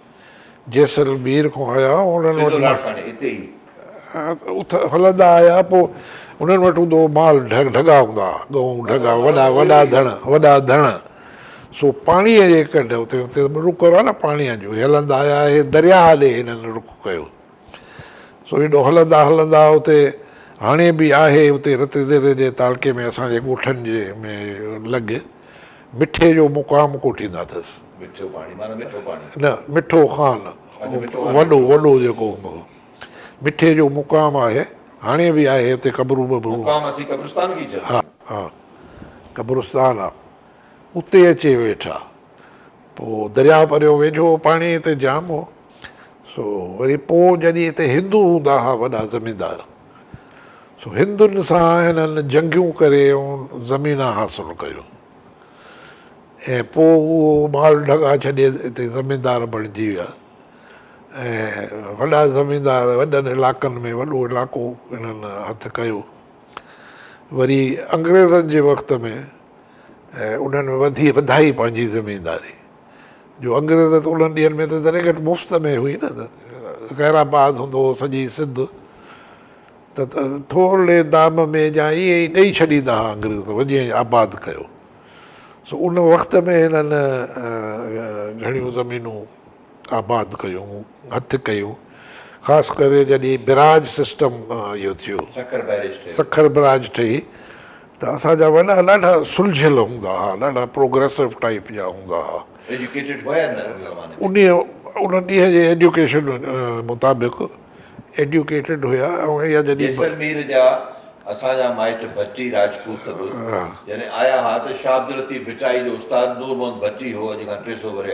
जैसलमेर खां आया, उन्हनि वटि हलंदा आया, पोइ उन्हनि वटि हूंदो माल ढगा हूंदा हुआ, गऊं ढगा, वॾा धण, सो पाणीअ जे कढ हुते रुख आहे न पाणीअ जो, हलंदा आया, हे दरिया ॾे हिननि रुख कयो। सो हेॾो हलंदा हलंदा हुते हाणे बि आहे हुते रतदेरे जे तालके में, असांजे ॻोठनि जे में लॻ मिठे जो मुक़ाम कोठींदा अथसि, न मिठो खान, वॾो जेको हूंदो हो, मिठे जो मुक़ाम आहे, हाणे बि आहे हुते क़बरूं ॿबरूं, हा हा क़ब्रस्तान आहे, उते अचे वेठा। पोइ दरिया परियो वेझो, पाणी हिते जाम हो। सो वरी पोइ जॾहिं हिते हिंदू हूंदा हुआ वॾा ज़मीनदार, सो हिंदुनि सां हिननि जंगियूं करे ऐं ज़मीन हासिलु कयो, ऐं पोइ उहो माल ढगा छॾे हिते ज़मीनदार बणिजी विया, ऐं वॾा ज़मीनदार वॾनि इलाइक़नि में वॾो इलाइक़ो हिननि हथु कयो। वरी अंग्रेज़नि जे वक़्त में उन्हनि वधाई पंहिंजी ज़मीनदारी, जो अंग्रेज़ त उन्हनि ॾींहंनि में त दरिगत मुफ़्त में हुई न, त ख़ैराबाद हूंदो हो, सॼी सिंध, त थोरे दाम में या ईअं ई ॾेई छॾींदा हुआ अंग्रेज़, वञी आबाद कयो। सो उन वक़्त में हिननि घणियूं ज़मीनूं आबाद कयूं, हथु कयूं, ख़ासि करे जॾहिं बिराज सिस्टम इहो थियो, सखर बिराज ठही, त असांजा वॾा ॾाढा सुलझियल हूंदा हुआ, ॾाढा प्रोग्रेसिव टाइप जा हूंदा हुआ। उन ॾींहं जे एजुकेशन मुताबिक़ एजुकेटेड हुया। ऐं इहा जैसलमेर जा असांजा माइट भट्टी राजपूत बि जॾहिं आया हुआ त शाह अब्दुल लतीफ़ भिटाई जो उस्ताद नूर मोहम्मद भट्टी हो, अॼु खां 300 वरे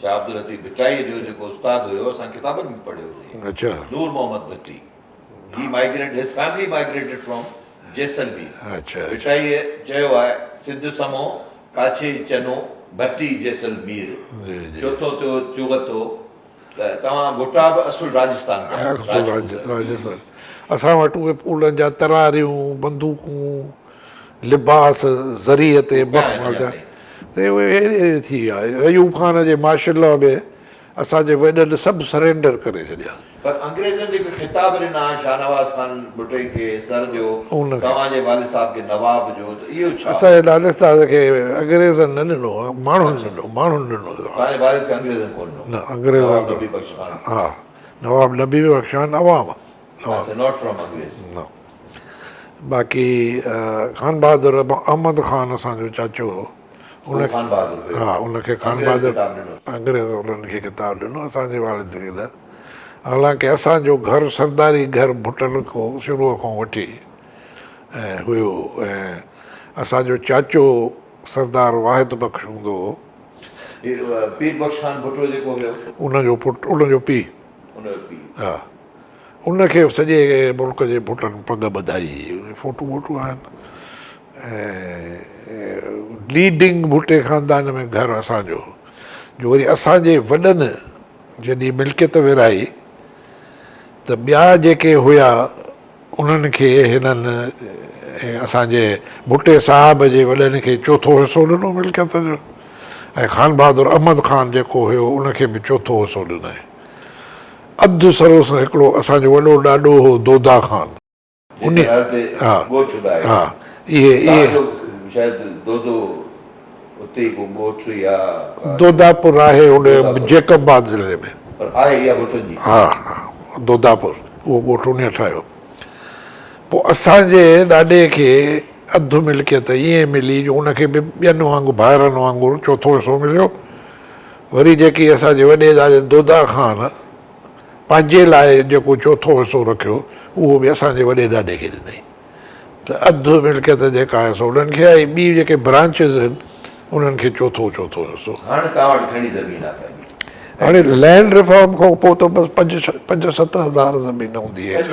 शाह अब्दुल लतीफ़ भिटाई जो जेको उस्ताद हुयो, असां किताबनि में पढ़ियोसीं, नूर मोहम्मद भट्टी, ही माइग्रेट, हिज फैमिली माइग्रेटेड फ्रॉम जैसलमेर। भिटाईअ चयो आहे सिंध समो काछे चनो भट्टी जैसलमेर, चौथो थियो चुवतो, त तव्हां भुटा बि असुल राजस्थान राजस्थान। असां वटि उहे उन्हनि जा तरारियूं, बंदूकूं, लिबास ज़रिए ते उहे थी विया। अयूब ख़ान जे मार्शल लॉ में असांजे वॾनि सभु सरेंडर करे छॾिया। पर अंग्रेज़नि जेको ख़िताब ॾिना शाहनवाज़ ख़ान भुट्टे खे सर जो, उनखे तव्हांजे वालिद साहब खे नवाब जो, त इहो छा? असांजे लालिस्ताद खे अंग्रेज़नि न ॾिनो आहे, माण्हुनि ॾिनो। तव्हांजे वालिद खे अंग्रेज़नि कोन ॾिनो? न अंग्रेज़, नवाब नबी बख्श ख़ान। हा, नवाब नबी बख्श ख़ान अवाम नॉट फ्रॉम अंग्रेज़। न। बाक़ी ख़ान बहादुर अहमद ख़ान असांजो चाचो हो, उन खान बहादुर हुयो। हा, उनखे ख़ान अंग्रेज़ बहादुर ख़िताब ॾिनो। अंग्रेज़ उन्हनि खे किताब ॾिनो, असांजे वालिद खे न। हालांकि असांजो घर सरदारी घर भुटन खां शुरूअ खां वठी ऐं हुयो, ऐं असांजो चाचो सरदार वाहिद बख़्श हूंदो हो, पीर बख्श ख़ान भुट्टो जेको हुयो, उनजो पुटु, उनजो पीउ, उनजो पीउ। हा, उनखे सॼे मुल्क जे भुटनि पग ॿधाई, फोटू वोटू आहिनि। ऐं लीडिंग भुटे ख़ानदान में घर असांजो, जो वरी असांजे वॾनि जॾहिं मिल्कियत विराई त ॿिया जेके हुया उन्हनि खे हिननि असांजे भुटे साहिब जे वॾनि खे चोथों हिसो ॾिनो मिल्कियत जो, ऐं ख़ान बहादुर अहमद ख़ान जेको हुयो उनखे बि चोथों हिसो ॾिनई। अधु सरोस हिकिड़ो असांजो वॾो ॾाॾो हो दोदा ख़ान, हा हा, इहे दोदापुर आहे होॾे जेकबाद ज़िले में, हा हा, दोदापुर उहो ॻोठु उन ठाहियो। पोइ असांजे ॾाॾे खे अधु मिल्कियत ईअं मिली जो उनखे बि ॿियनि वांगुरु भाइरनि वांगुरु चोथों हिसो मिलियो। वरी जेकी असांजे वॾे ॾाॾे दोदा ख़ान पंहिंजे लाइ जेको चोथों हिसो रखियो उहो बि असांजे वॾे ॾाॾे खे ॾिनई। त अधु मिल्कियत जेका आहे सो उन्हनि खे आई, ॿी जेके ब्रांचिस आहिनि उन्हनि खे चोथों हिसो। हाणे लैंड रिफॉर्म खां पोइ त बसि 5-7 हज़ार ज़मीन हूंदी आहे।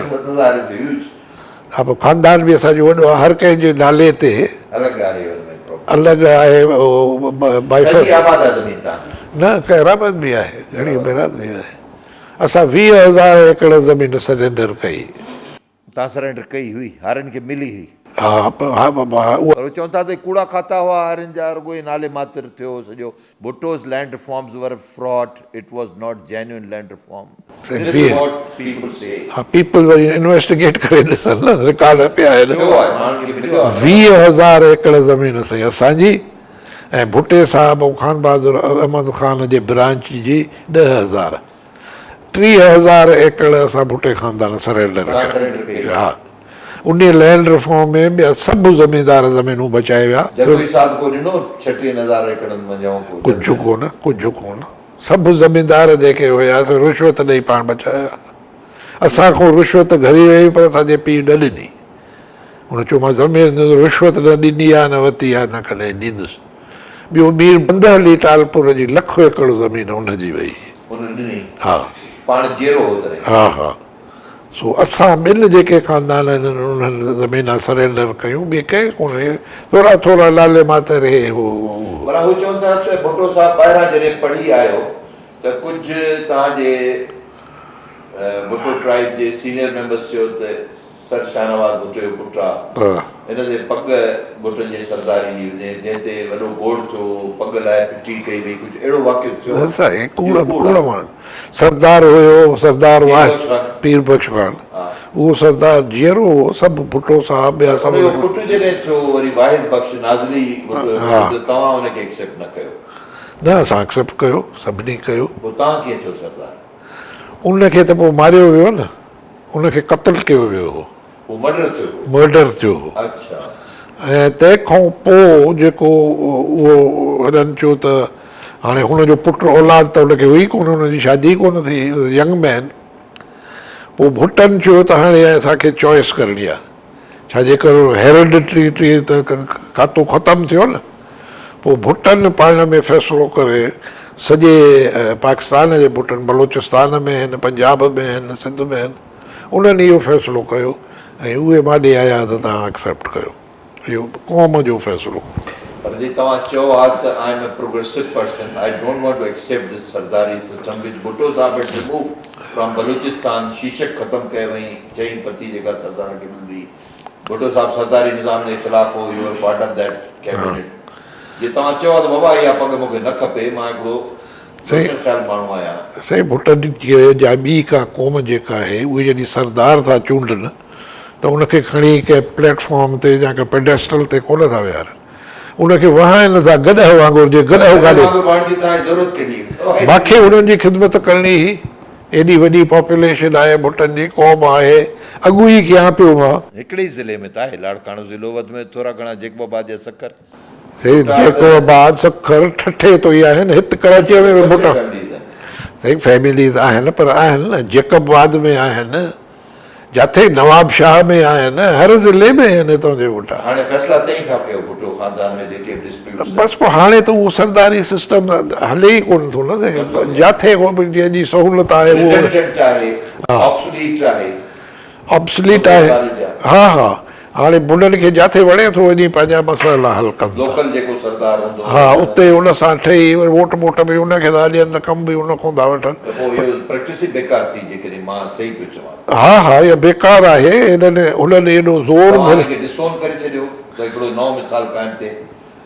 हा, पोइ ख़ानदान बि असांजो वॾो आहे, हर कंहिंजे नाले ते अलॻि आहे। न कैरामत बि आहे, घणी बैरात बि आहे। असां 20,000 एकड़ ज़मीन सरेंडर कई। तव्हां सरेंडर कई हुई, हारनि खे मिली हुई? हा हा बाबा, पर चवनि था त कूड़ा खाता हुआ हारनि जा, रुॻो ई नाले मात्र थियो सॼो। भुट्टोज़ लैंड रिफॉर्म्स वर फ्रॉड, इट वाज़ नॉट जेन्युइन लैंड रिफॉर्म। हा, पीपल वरी इन्वेस्टिगेट करे ॾिसनि न, रिकॉर्ड पिया आहिनि। 20,000 एकड़ ज़मीन साईं असांजी, ऐं भुट्टे साहिब ऐं ख़ान बहादुर अहमद ख़ान जे ब्रांच जी 10,000। 30,000 एकड़ असां भुट्टे ख़ानदान सरेंडर कया। हा, उन लैंड रिफॉर्म में ॿिया सभु ज़मीनदार ज़मीनूं बचाए विया। कुझु कोन, सभु ज़मीनदार जेके हुयासीं रिश्वत ॾेई पाण बचाया। असांखां रिश्वत घरी वई पर असांजे पीउ न ॾिनी। हुन चयो मां ज़मीन रिश्वत न ॾिनी आहे, न वरिती आहे, न कॾहिं ॾींदुसि। ॿियो मीर बंदहली टालपुर जी 1,00,000 एकड़ ज़मीन हुनजी वई। हा हा हा, सो असां ॿिनि जेके ख़ानदान आहिनि उन्हनि ज़मीना सरेंडर कयूं, ॿिए कंहिं कोन्हे, थोरा थोरा नाले मातर हे हो। पर हू चवनि था त भुट्टो साहिबु ॿाहिरां जॾहिं पढ़ी आयो त कुझु तव्हांजे भुट्टो ट्राइब जे सीनियर मेंबर्स चयो त सर शाहनवाज़ भुट्टे जो पुटु आहे, हिन ते पग भुटनि जे सरदारी जी हुजे, जंहिं ते वॾो गोड़ थियो, पग लाइ पिटी कई वई, कुझु अहिड़ो वाक़ियो थियो? सरदार हुयो, सरदार पीर बख्श ख़ान, उहो सरदार जीअरो हो, सभु भुट्टो साहिब ॿिया सभु। पुटु जॾहिं थियो वरी वाहिद बख्श नाज़री, तव्हां हुनखे एक्सेप्ट न कयो? न, असां एक्सेप्ट कयो, सभिनी कयो। पोइ तव्हां कीअं थियो सरदार? उनखे त पोइ मारियो वियो न, उनखे क़त्ल कयो वियो हो, मर्डर थियो हो। ऐं तंहिंखां पोइ जेको उहो वॾनि चयो त हाणे हुनजो पुटु औलाद त हुनखे हुई कोन, हुनजी शादी कोन थी, यंग मैन। पोइ भुटनि चयो त हाणे असांखे चॉइस करणी आहे, छाजे करे हेरिडिटरी त खातो ख़तमु थियो न। पोइ भुटनि पाण में फ़ैसिलो करे, सॼे पाकिस्तान जे भुटनि, बलोचिस्तान में आहिनि, पंजाब में आहिनि, सिंध में आहिनि, उन्हनि इहो फ़ैसिलो कयो ऐं उहे माॾे आया त तव्हां एक्सेप्ट कयो। इहो क़ौम जो फ़ैसिलो। पर जे तव्हां चयो आहे त I am a progressive person, I don't want to accept this सरदारी सिस्टम व्हिच भुट्टो साहिब हैड रिमूव्ड फ्रॉम बलूचिस्तान। शीशक ख़तमु कई वई, चई पती जेका सरदार खे मिलंदी। भुट्टो साहिब सरदारी निज़ाम जे ख़िलाफ़ हो, you are part of that cabinet. जे तव्हां चयो त बाबा इहा पग मूंखे न खपे, मां हिकिड़ो सही ख़्याल माण्हू आया। साईं भुटनि जा ॿी का क़ौम जेका आहे उहे जॾहिं सरदार था चूंडनि त उनखे खणी कंहिं प्लेटफॉर्म ते या कंहिं पेडेस्टल ते कोन था विहारनि, उनखे वहाइनि था गॾह वांगुरु, जे गॾह काॾे ज़रूरत कहिड़ी? मूंखे उन्हनि जी ख़िदमत करणी हुई। एॾी वॾी पॉपुलेशन आहे, भुटनि जी क़ौम आहे, अॻु ई कयां पियो मां। हिकिड़े ई ज़िले में त आहे लाड़काणो ज़िलो, वधि में थोरा घणा जेकोबाद या सकर। जेकोबाद सखर ठठे तो ई आहिनि, हिते कराचीअ में बि भुटा साईं फैमिलीज़ आहिनि, पर आहिनि न जेकोबाद में आहिनि, जिथे नवाब शाह में आहिनि, हर ज़िले में आहिनि हितां जे भुटा। हाणे फ़ैसिला तई था कयो भुटो ख़ानदान में जेके डिस्प्यूट्स। बसि पोइ हाणे त उहो सरदारी सिस्टम हले ई कोन थो न साईं, जिथे को बि जंहिंजी सहूलियत आहे उहो ऑब्सलीट आहे। हा हा, हाणे बुढनि खे जिथे वणे थो वञी पंहिंजा मसइला हल कनि। लोकल जेको सरदार हूंदो हा, उते उन सां ठही वोट मोट बि उनखे था ॾियनि, कमु बि उन खां था वठनि। त पोइ इहो प्रैक्टिस ई बेकार थी, जेकॾहिं मां सही पियो चवां। हा हा, इहो बेकार आहे। उन्हनि एॾो ज़ोर ॾिसोन करे छॾियो त हिकिड़ो नओं मिसाल क़ाइमु थिए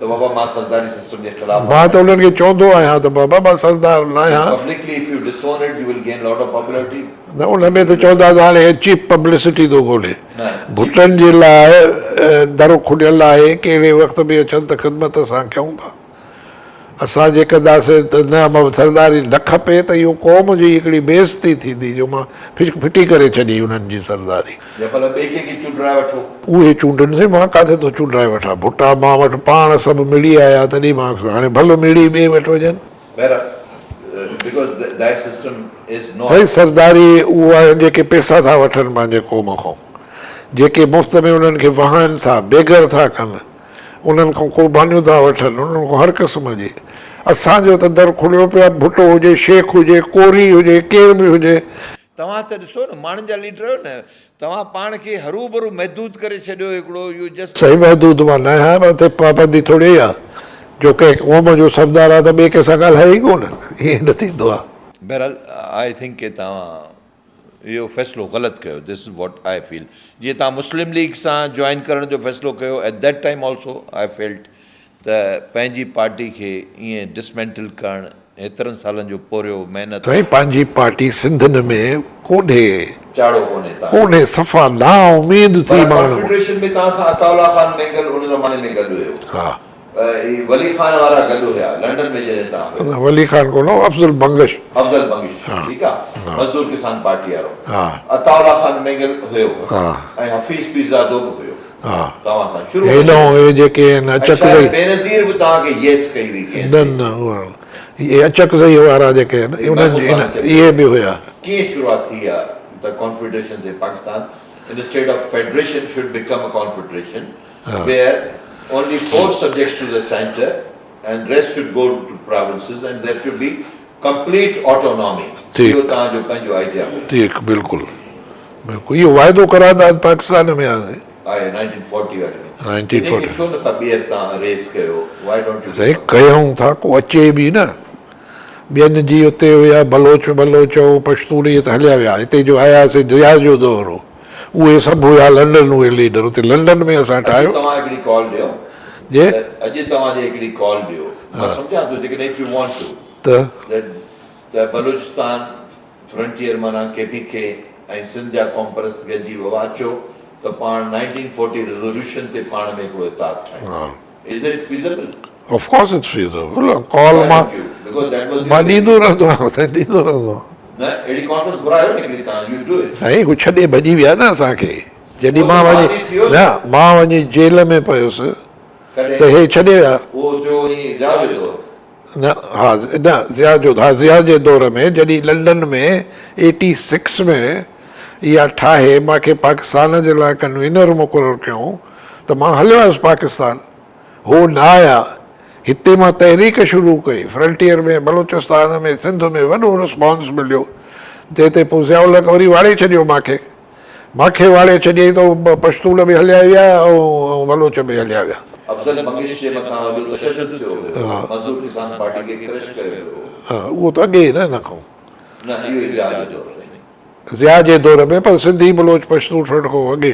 त बाबा मां सरदारी सिस्टम जे ख़िलाफ़। मां त उन्हनि खे चवंदो आहियां त बाबा मां सरदार न आहियां। Publicly if U डिसोन it U will gain lot of popularity. न, उन में त चवंदा त हाणे चीप पब्लिसिटी थो ॻोल्हे। भुटनि जे लाइ दर खुलियल आहे, कहिड़े वक़्त बि अचनि त ख़िदमत असां कयूं था। असां जे कंदासीं त न सरदारी न खपे त इहो क़ौम जी हिकिड़ी बेइज़ती थींदी, जो मां फिटी करे छॾी उन्हनि जी सरदारी। उहे चूंडनि से मां काथे थो चूंडाए वठां, भुटा मां वटि पाण सभु मिली आया, तॾहिं मां हाणे भलो मिली ॿिए वटि वञनि। भई सरदारी उहा जेके पैसा था वठनि पंहिंजे क़ौम खां, जेके मुफ़्त में उन्हनि खे वहाइनि था, बेघर था कनि, उन्हनि खां क़ुर्बानियूं था वठनि, उन्हनि खां हर क़िस्म जी। असांजो त दर खुलियो पियो आहे, भुटो हुजे, शेख हुजे, कोरी हुजे, केर बि हुजे। तव्हां त ॾिसो न, माण्हुनि जा लीडर आहियो न, तव्हां पाण खे हरू भरू महदूद करे छॾियो हिकिड़ो। इहो जस्ट सही महदूद मां न आहियां, पर पाबंदी थोरी आहे, जो कंहिं क़ौम जो सरदार आहे त ॿिए कंहिं सां ॻाल्हाए ई कोन, ईअं न थींदो आहे। बहरहाल आई थिंक के तव्हां इहो फ़ैसिलो ग़लति कयो। This is what I feel. जीअं तव्हां मुस्लिम लीग सां जॉइन करण जो फ़ैसिलो कयो, at that time also I felt त पंहिंजी पार्टी खे ईअं डिसमेंटल करणु, एतिरनि सालनि जो पोरियो महिनत। साईं पंहिंजी पार्टी सिंधनि में कोन्हे, चाड़ो कोन्हे, सफ़ा ना उमेद थी माण्हू। कॉन्फेडरेशन में तव्हां सां अताउल्ला खान बेंगल उन ज़माने में गॾु हुयो। हा, वली खान वारा गॾु हुया लंडन में जॾहिं तव्हां। वली खान कोन, अफ़ज़ल बंगिश। अफ़ज़ल बंगिश, ठीकु आहे, मज़दूर किसान पार्टी वारो। हा, अताउल्ला खान बेंगल हुयो, ऐं हफ़ीज़ पीज़ादो बि हुयो। हा, तव्हां सां शुरू हेॾो जेके अचकज़ई बेनज़ीर बि तव्हांखे येस कई हुई। न न, इहे अचकज़ई वारा जेके आहिनि इहे बि हुया। कीअं शुरूआत थी आहे त कॉन्फेडरेशन ते Pakistan instead of federation should become a confederation where only 4 subjects to the center and rest should go to provinces and there should be complete autonomy. इहो तव्हांजो पंहिंजो आइडिया हो। ठीक, बिल्कुलु बिल्कुलु इहो वाइदो करारदाद पाकिस्तान में आहे 1940 वारे में। 1940 छो नथा ॿीहर तव्हां रेस कयो? Why don't you? सही कयूं था, को अचे बि न। ॿियनि जी उते हुया बलोचो पश्तूनी त हलिया विया, हिते जो आयासीं जिया जो दौर हो, उहे सभु हुया लंडन, उहे लीडर उते लंडन में असां ठाहियो। तव्हां हिकिड़ी कॉल ॾियो जे अॼु तव्हांजे हिकिड़ी कॉल ॾियो, मां सम्झां थो जेकॾहिं इफ यू वांट टू त बलूचिस्तान फ्रंटियर माना केपीके ऐं सिंध जा क़ौम परस्त गॾिजी अचो त पाण 1940 रेज़ोल्यूशन ते पाण में हिकिड़ो इताद ठाहियूं। Is it feasible? Of course it's feasible. कॉल मां ॾींदो रहंदो आहियां, ॾींदो रहंदो आहियां। साईं हू छॾे भॼी विया न असांखे, जॾहिं मां वञी जेल में पियुसि त हे छॾे विया न। हा न, ज़िया जे दौर में जॾहिं लंडन में 86 में इहा ठाहे, मूंखे पाकिस्तान जे लाइ कन्वीनर मुक़ररु कयूं त मां हलियो आयुसि पाकिस्तान। हो न आया, हिते मां तहरीक शुरू कई फ्रंटियर में, बलूचिस्तान में, सिंध में वॾो रिस्पॉन्स मिलियो। ते पोइ ज़ियाउल वरी वाड़े छॾियो, मूंखे वाड़े छॾियईं त पश्तून बि हलिया विया ऐं बलोच बि हलिया विया। उहो त अॻे न खां ज़िया जे दौर में, पर सिंधी बलोच पश्तू ठहण खां अॻे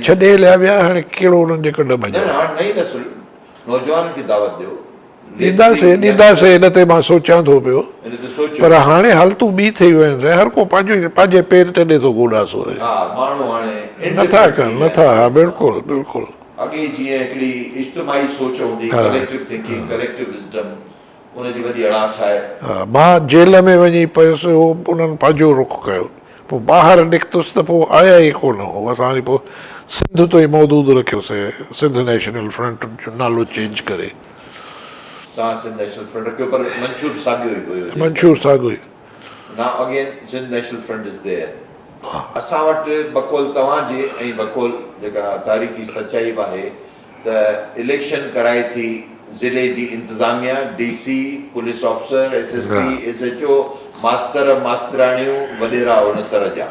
छॾे हलिया विया। हाणे कहिड़ो उन्हनि जे कॾहिं भॼे? नौजवान खे दावत ॾियो, ॾींदासीं हिन ते मां सोचां थो पियो इन ते सोचो पर हाणे हालतूं ॿी थी वियूं आहिनि हर को पंहिंजे पेर ते ॾे थो गोॾासो हा माण्हू हाणे नथा कनि नथा हा बिल्कुलु बिल्कुलु अॻे जीअं हिकिड़ी इज्तिमाही सोच हूंदी कलेक्टिव थिंकिंग कलेक्टिव विज़डम उनजी वॾी अड़ाक आहे हा मां जेल में वञी पियुसि उन्हनि पंहिंजो रुख कयो पोइ ॿाहिरि निकितुसि त पोइ आया ई कोन हो असां वरी पोइ सिंध तो ई मौजूदु रखियोसीं सिंध नेशनल फ्रंट जो नालो चेंज करे तव्हां सिंध नेशनल फ्रंट रखियो पर मंशूर साॻियो ई हुयो मंशूर साॻियो ई Now again, Sindh National Front is there. असां वटि बकोल तव्हांजे ऐं बकोल जेका तारीख़ी सचाई बि आहे त इलेक्शन कराए थी ज़िले जी इंतिज़ामिया DC police officer SSP SHO मास्तर मास्तराणियूं वॾेरा उन तरह जा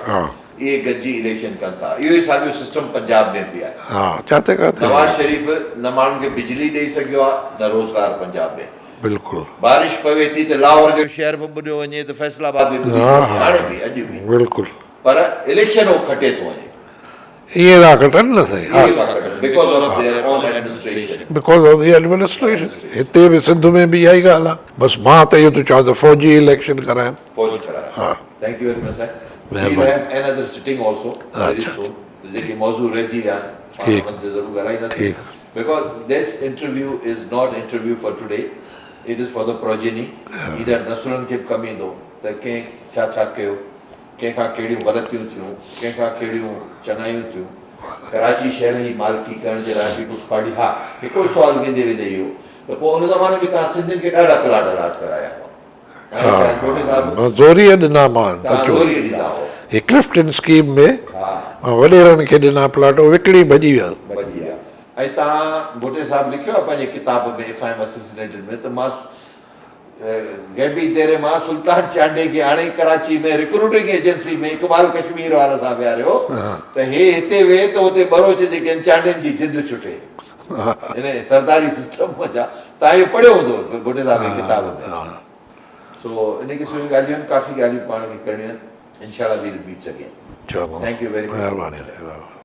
इहे गॾिजी इलेक्शन कनि था इहो ई साॻियो सिस्टम पंजाब में बि आहे नवाज़ शरीफ़ न माण्हुनि खे बिजली ॾेई सघियो आहे न रोज़गार पंजाब में बिल्कुलु बारिश पवे थी त लाहौर जो शहर बि ॿुॾियो वञे त फैसलाबाद बि ॿुॾी हाणे बि अॼु बि बिल्कुलु पर इलेक्शन उहो खटे थो वञे इहे था कटनि न साईं बिकॉज़ ऑफ द एडमिनिस्ट्रेशन हिते बि सिंध में बि इहा ई ॻाल्हि आहे बसि मां त इहो थो चवां त फ़ौजी इलेक्शन कराइनि फौजी कराइनि हा thank U very much sir महिरबानी another sitting also very soon जेके मौज़ू रहिजी विया आहिनि पाण ते ज़रूरु ॻाल्हाईंदासीं because this interview is not interview for today it is for the progeny either नसुलनि खे बि कमु ईंदो त कंहिं छा छा कयो कंहिंखां कहिड़ियूं ग़लतियूं थियूं कंहिंखां कहिड़ियूं चङायूं थियूं कराची शहर जी मालिकी करण जे लाइ पीपुल्स पार्टी हा हिकिड़ो सुवालु वेंदे वेंदे इहो त पोइ उन ज़माने में तव्हां सिंधियुनि खे ॾाढा प्लाट अलाट कराया ज़ोरीअ ॾिना मां क्लिफ्टन स्कीम में वॾेरनि खे ॾिना प्लाट विकिणी भॼी विया ऐं तव्हां भुटे साहिबु लिखियो आहे पंहिंजे किताब में FM असोसिएटेड में त मां गैबी तेरे मां सुल्तान चांडे खे हाणे कराची में रिक्रूटिंग एजेंसी में इकबाल कश्मीर वारे सां विहारियो त हे हिते वेह त हुते बरोच जेके आहिनि चांडनि जी जिंद छुटे हिन सरदारी सिस्टम जा तव्हां इहो पढ़ियो हूंदो भुटे साहिब जे किताब में सो इन क़िस्म जूं ॻाल्हियूं आहिनि काफ़ी ॻाल्हियूं पाण खे करणियूं आहिनि इंशाल्लाह वील मीट again thank U very much महिरबानी